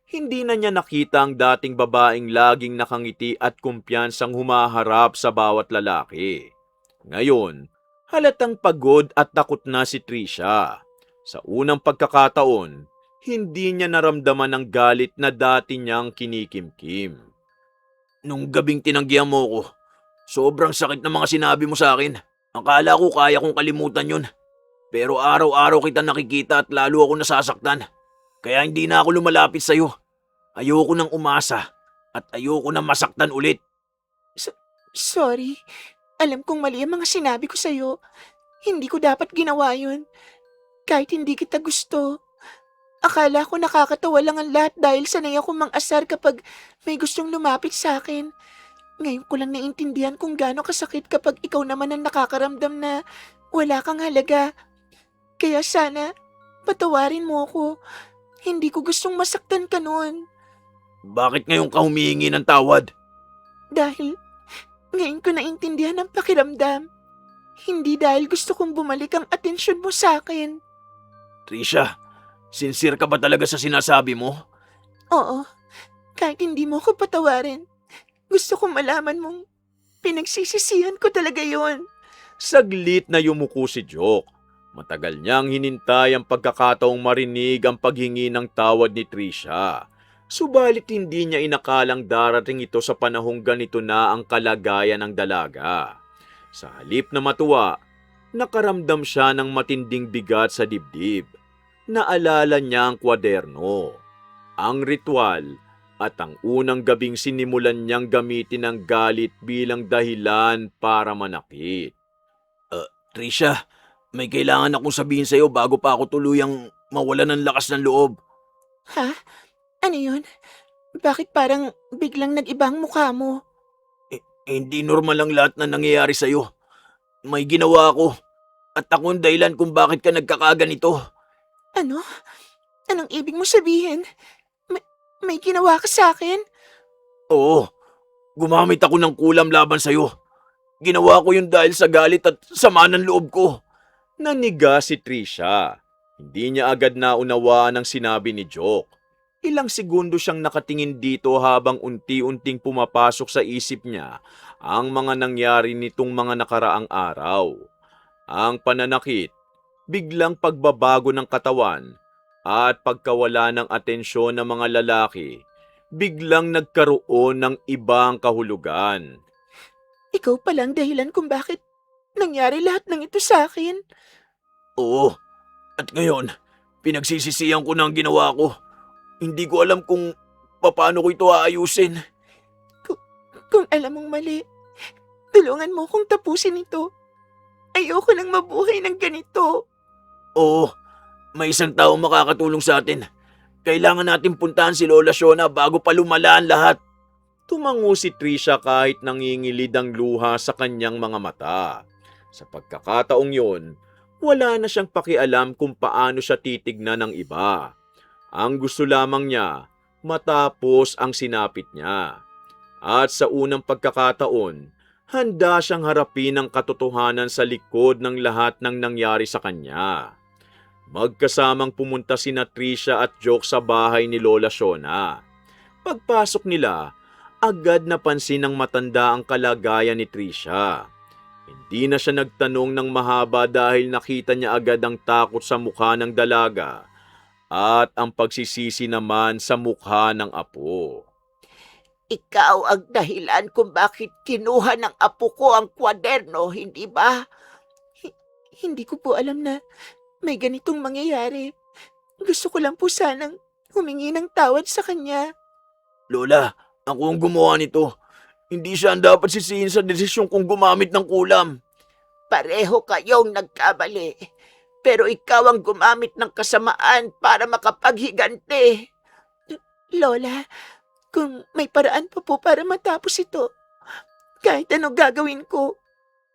Hindi na niya nakita ang dating babaeng laging nakangiti at kumpiyansang humaharap sa bawat lalaki. Ngayon, halatang pagod at takot na si Trisha. Sa unang pagkakataon, hindi niya naramdaman ang galit na dati niyang kinikimkim. Nung gabing tinanggihan mo ko, sobrang sakit ng mga sinabi mo sa akin. Akala ko kaya kong kalimutan yun. Pero araw-araw kita nakikita at lalo ako nasasaktan. Kaya hindi na ako lumalapit sa'yo. Ayoko nang umasa at ayoko nang masaktan ulit. Sorry. Alam kong mali ang mga sinabi ko sa'yo. Hindi ko dapat ginawa yun. Kahit hindi kita gusto. Akala ko nakakatawa lang ang lahat dahil sanay ako mang-asar kapag may gustong lumapit sa akin. Ngayon ko lang naintindihan kung gaano kasakit kapag ikaw naman ang nakakaramdam na wala kang halaga. Kaya sana, patawarin mo ako. Hindi ko gustong masaktan ka noon. Bakit ngayon ka humihingi ng tawad? Dahil ngayon ko naintindihan ang pakiramdam. Hindi dahil gusto kong bumalik ang atensyon mo sa akin. Trisha, sincere ka ba talaga sa sinasabi mo? Oo, kahit hindi mo ko patawarin. Gusto kong malaman mong pinagsisisihan ko talaga yon. Saglit na yumuko si Joke. Matagal niyang hinintay ang pagkakataong marinig ang paghingi ng tawad ni Trisha. Subalit hindi niya inakalang darating ito sa panahong ganito na ang kalagayan ng dalaga. Sa halip na matuwa, nakaramdam siya ng matinding bigat sa dibdib. Naalala niya ang kwaderno, ang ritual, at ang unang gabing sinimulan niyang gamitin ang galit bilang dahilan para manakit. Trisha, may kailangan akong sabihin sa'yo bago pa ako tuluyang mawalan ng lakas ng loob. Ha? Ano yun? Bakit parang biglang nag-ibang mukha mo? Hindi normal ang lahat na nangyayari sa'yo. May ginawa ako at ako ang dahilan kung bakit ka nagkakaganito. Ano? Anong ibig mo sabihin? May ginawa ka sa akin? Oo, gumamit ako ng kulam laban sa'yo. Ginawa ko yun dahil sa galit at sama ng loob ko. Naniga si Trisha. Hindi niya agad naunawaan ang sinabi ni Joke. Ilang segundo siyang nakatingin dito habang unti-unting pumapasok sa isip niya ang mga nangyari nitong mga nakaraang araw. Ang pananakit, biglang pagbabago ng katawan, at pagkawala ng atensyon ng mga lalaki, biglang nagkaroon ng ibang kahulugan. Ikaw palang dahilan kung bakit nangyari lahat ng ito sa akin. Oo, at ngayon, pinagsisisihan ko na ang ginawa ko. Hindi ko alam kung paano ko ito aayusin. Kung alam mong mali, tulungan mo kong tapusin ito. Ayoko nang mabuhay ng ganito. Oo, may isang tao makakatulong sa atin. Kailangan natin puntahan si Lola Shona bago pa lumala ang lahat. Tumango si Trisha kahit nangingilid ang luha sa kanyang mga mata. Sa pagkakataong yon, wala na siyang pakialam kung paano siya titignan ng iba. Ang gusto lamang niya, matapos ang sinapit niya. At sa unang pagkakataon, handa siyang harapin ang katotohanan sa likod ng lahat ng nangyari sa kanya. Magkasamang pumunta sina Trisha at Joke sa bahay ni Lola Shona. Pagpasok nila, agad napansin ng matanda ang kalagayan ni Trisha. Hindi na siya nagtanong ng mahaba dahil nakita niya agad ang takot sa mukha ng dalaga at ang pagsisisi naman sa mukha ng apo. Ikaw ang dahilan kung bakit kinuha ng apo ko ang kwaderno, hindi ba? Hindi ko po alam na may ganitong mangyayari. Gusto ko lang po sanang humingi ng tawad sa kanya. Lola, ako ang gumawa nito. Hindi siya ang dapat sisihin sa desisyon kong gumamit ng kulam. Pareho kayong nagkamali. Pero ikaw ang gumamit ng kasamaan para makapaghiganti. Lola, kung may paraan pa po para matapos ito, kahit ano gagawin ko,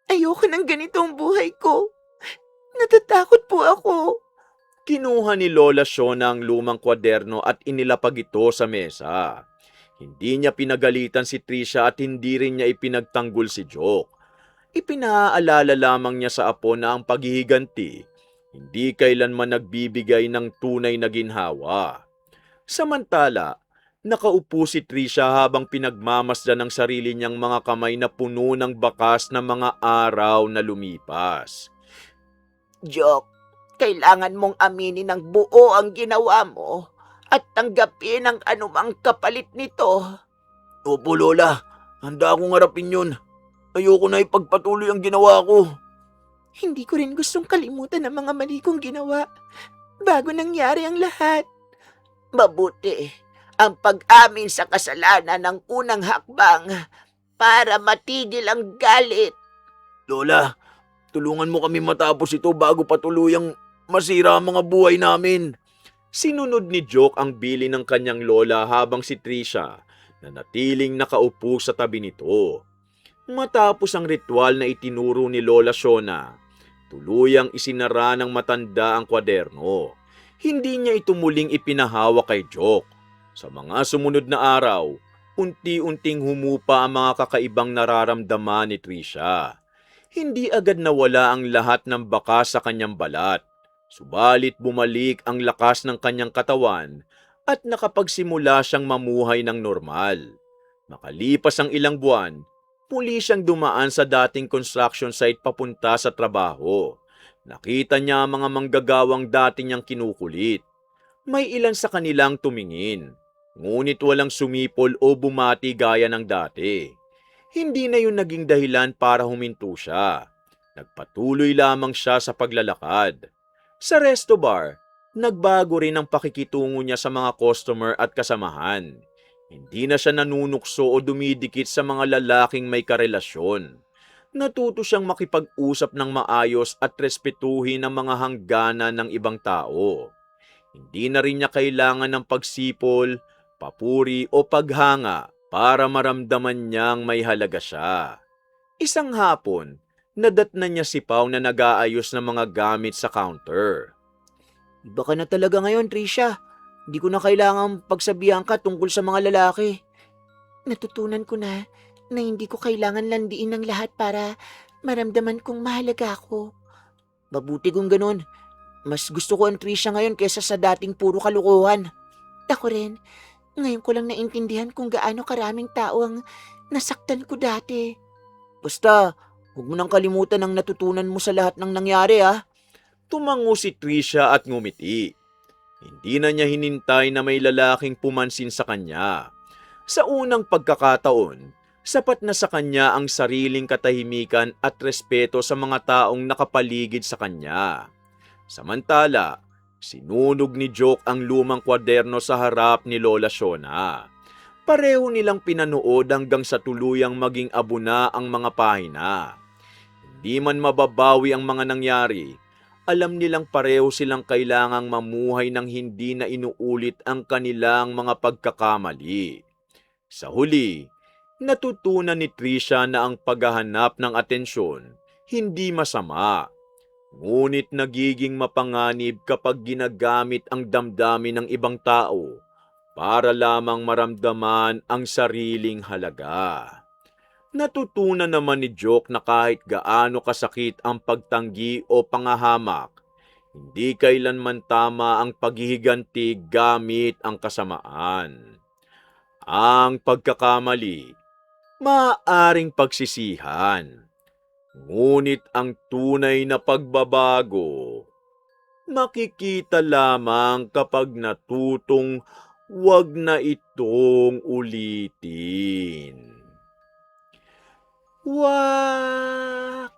ayoko ng ganitong buhay ko. Natatakot po ako. Kinuha ni Lola Shona ang lumang kwaderno at inilapag ito sa mesa. Hindi niya pinagalitan si Trisha at hindi rin niya ipinagtanggol si Joke. Ipinaalala lamang niya sa apo na ang paghihiganti hindi kailanman nagbibigay ng tunay na ginhawa. Samantala, nakaupo si Trisha habang pinagmamasdan ng sarili niyang mga kamay na puno ng bakas na mga araw na lumipas. Joke, kailangan mong aminin ng buo ang ginawa mo at tanggapin ang anumang kapalit nito. Opo, Lola. Handa akong harapin yun. Ayoko na ipagpatuloy ang ginawa ko. Hindi ko rin gustong kalimutan ang mga mali kong ginawa bago nangyari ang lahat. Mabuti ang pag-amin sa kasalanan ng unang hakbang para matigil ang galit. Lola, tulungan mo kami matapos ito bago pa tuluyang masira ang mga buhay namin. Sinunod ni Joke ang bili ng kanyang lola habang si Trisha nanatiling nakaupo sa tabi nito. Matapos ang ritual na itinuro ni Lola Shona, tuluyang isinara ng matanda ang kwaderno. Hindi niya ito muling ipinahawa kay Joke. Sa mga sumunod na araw, unti-unting humupa ang mga kakaibang nararamdaman ni Trisha. Hindi agad nawala ang lahat ng bakas sa kanyang balat. Subalit bumalik ang lakas ng kanyang katawan at nakapagsimula siyang mamuhay ng normal. Makalipas ang ilang buwan, muli siyang dumaan sa dating construction site papunta sa trabaho. Nakita niya ang mga manggagawang dati niyang kinukulit. May ilan sa kanilang tumingin, ngunit walang sumipol o bumati gaya ng dati. Hindi na yun naging dahilan para huminto siya. Nagpatuloy lamang siya sa paglalakad. Sa resto bar, nagbago rin ang pakikitungo niya sa mga customer at kasamahan. Hindi na siya nanunukso o dumidikit sa mga lalaking may karelasyon. Natuto siyang makipag-usap ng maayos at respetuhin ang mga hangganan ng ibang tao. Hindi na rin niya kailangan ng pagsipol, papuri o paghanga para maramdaman niyang may halaga siya. Isang hapon, nadatnan niya si Pao na nag-aayos ng mga gamit sa counter. Iba ka na talaga ngayon, Trisha. Hindi ko na kailangang pagsabihan ka tungkol sa mga lalaki. Natutunan ko na hindi ko kailangan landiin ng lahat para maramdaman kong mahalaga ako. Mabuti kung ganun. Mas gusto ko ang Trisha ngayon kaysa sa dating puro kalukuhan. Ako rin, ngayon ko lang naintindihan kung gaano karaming tao ang nasaktan ko dati. Basta, huwag mo nang kalimutan ang natutunan mo sa lahat ng nangyari ah. Tumango si Trisha at ngumiti. Hindi na niya hinintay na may lalaking pumansin sa kanya. Sa unang pagkakataon, sapat na sa kanya ang sariling katahimikan at respeto sa mga taong nakapaligid sa kanya. Samantala, sinunog ni Joke ang lumang kwaderno sa harap ni Lola Shona. Pareho nilang pinanood hanggang sa tuluyang maging abuna ang mga pahina. Hindi man mababawi ang mga nangyari, alam nilang pareho silang kailangang mamuhay ng hindi na inuulit ang kanilang mga pagkakamali. Sa huli, natutunan ni Trisha na ang paghahanap ng atensyon hindi masama. Ngunit nagiging mapanganib kapag ginagamit ang damdamin ng ibang tao para lamang maramdaman ang sariling halaga. Natutunan naman ni Joke na kahit gaano kasakit ang pagtanggi o pangahamak, hindi kailanman tama ang paghihiganti gamit ang kasamaan. Ang pagkakamali, maaaring pagsisihan. Ngunit ang tunay na pagbabago, makikita lamang kapag natutong wag na itong ulitin. Wakas!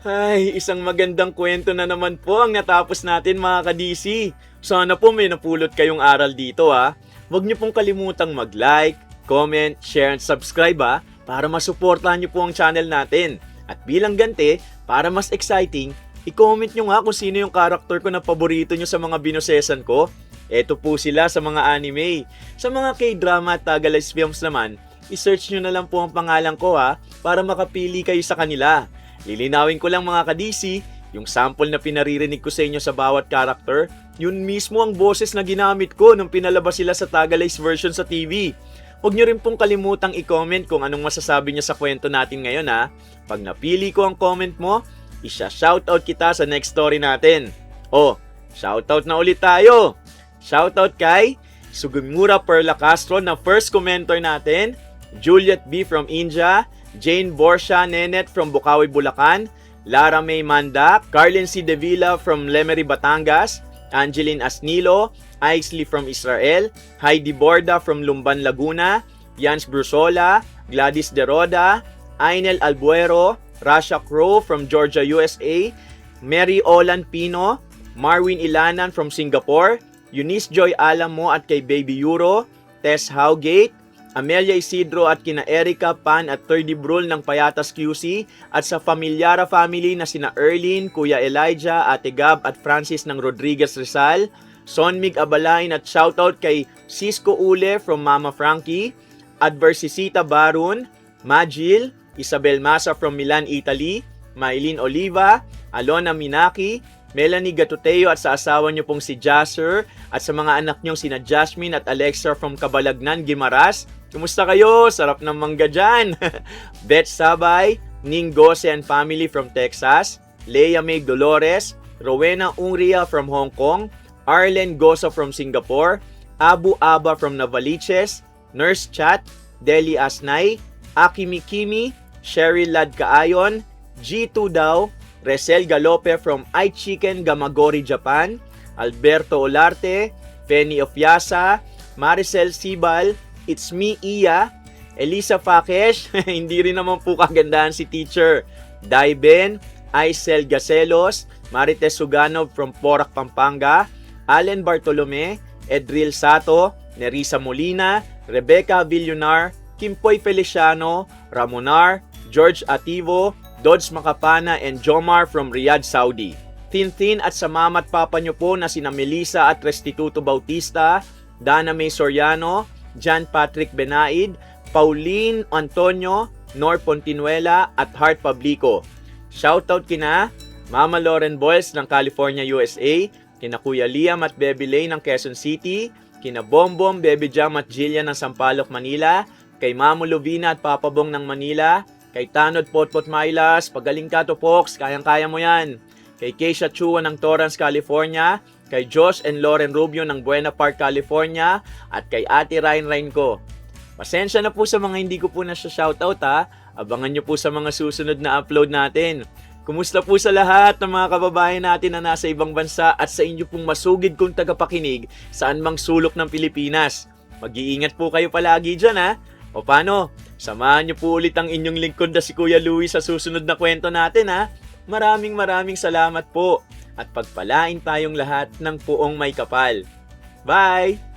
Ay, isang magandang kwento na naman po ang natapos natin mga ka-DC. Sana po may napulot kayong aral dito ha. Huwag niyo pong kalimutang mag-like, comment, share, and subscribe ha, para masuportahan niyo po ang channel natin. At bilang ganti, para mas exciting, i-comment nyo nga kung sino yung karakter ko na paborito nyo sa mga binosesan ko. Eto po sila sa mga anime. Sa mga K-drama at Tagalized films naman, i-search nyo na lang po ang pangalan ko ha, para makapili kayo sa kanila. Lilinawin ko lang mga ka-DC, yung sample na pinaririnig ko sa inyo sa bawat karakter, yun mismo ang boses na ginamit ko nung pinalabas sila sa Tagalized version sa TV. Huwag nyo rin pong kalimutang i-comment kung anong masasabi nyo sa kwento natin ngayon ha. Pag napili ko ang comment mo, isha-shoutout kita sa next story natin. Oh, shoutout na ulit tayo! Shoutout kay Sugimura Perla Castro na first commenter natin, Juliet B. from India, Jane Borsha Nenet from Bukawi, Bulacan, Lara May Manda, Carlin C. Devilla from Lemery, Batangas, Angeline Asnilo, Aisley from Israel, Heidi Borda from Lumban, Laguna, Jans Brusola, Gladys De Roda, Ainel Albuero, Rasha Crow from Georgia, USA, Mary Olan Pino, Marwin Ilanan from Singapore, Eunice Joy Alamo at kay Baby Euro, Tess Howgate, Amelia Isidro at kina Erica Pan at Thirdy Brul ng Payatas QC, at sa Familiara family na sina Erlin, Kuya Elijah, Ate Gab at Francis ng Rodriguez Rizal, Sonmig Abalain at shoutout kay Cisco Ule from Mama Frankie, Adversisita Barun, Majil, Isabel Masa from Milan, Italy, Maylin Oliva, Alona Minaki, Melanie Gatuteo at sa asawa niyo pong si Jasser, at sa mga anak niyong sina Jasmine at Alexa from Cabalagnan, Guimaras. Kumusta kayo? Sarap ng mangga dyan! Beth Sabay, Ning Gose and family from Texas, Leia May Dolores, Rowena Ungria from Hong Kong, Arlen Goso from Singapore, Abu Aba from Navaliches, Nurse Chat, Deli Asnay, Akimi Kimi, Cheryl Lad Kaayon, G2 Daw, Resel Galope from iChicken Gamagori, Japan, Alberto Olarte, Penny Ofiasa, Maricel Sibal, It's Me Iya, Elisa Fakesh, hindi rin naman po kagandahan si teacher, Daiben, Aisel Gacelos, Marites Suganov from Porac, Pampanga, Allen Bartolome, Edril Sato, Nerissa Molina, Rebecca Villunar, Kimpoy Feliciano, Ramonar, George Ativo, Dodge Makapana, and Jomar from Riyadh, Saudi. Tintin at sa mama at papa nyo po na sina Melissa at Restituto Bautista, Dana May Soriano, John Patrick Benaid, Pauline Antonio, Nor Pontinuela at Heart Pablico. Shoutout kina Mama Lauren Boyles ng California, USA, kina Kuya Liam at Baby Lay ng Quezon City, kina Bombom, Baby Jam at Jillian ng Sampaloc, Manila, kay Mamo Lovina at Papa Bong ng Manila, kay Tanod Potpot Mailas, pagaling ka to Fox, kayang-kaya mo yan. Kay Keisha Chua ng Torrance, California, kay Josh and Lauren Rubio ng Buena Park, California, at kay Ate Ryan ko. Pasensya na po sa mga hindi ko po na shoutout ha. Abangan nyo po sa mga susunod na upload natin. Kumusta po sa lahat ng mga kababayan natin na nasa ibang bansa at sa inyo pong masugid kong tagapakinig saan mang sulok ng Pilipinas. Mag-iingat po kayo palagi dyan ha. O paano? Samahan nyo po ulit ang inyong lingkod na si Kuya Louie sa susunod na kwento natin ha. Maraming salamat po at pagpalain tayong lahat ng puong may kapal. Bye!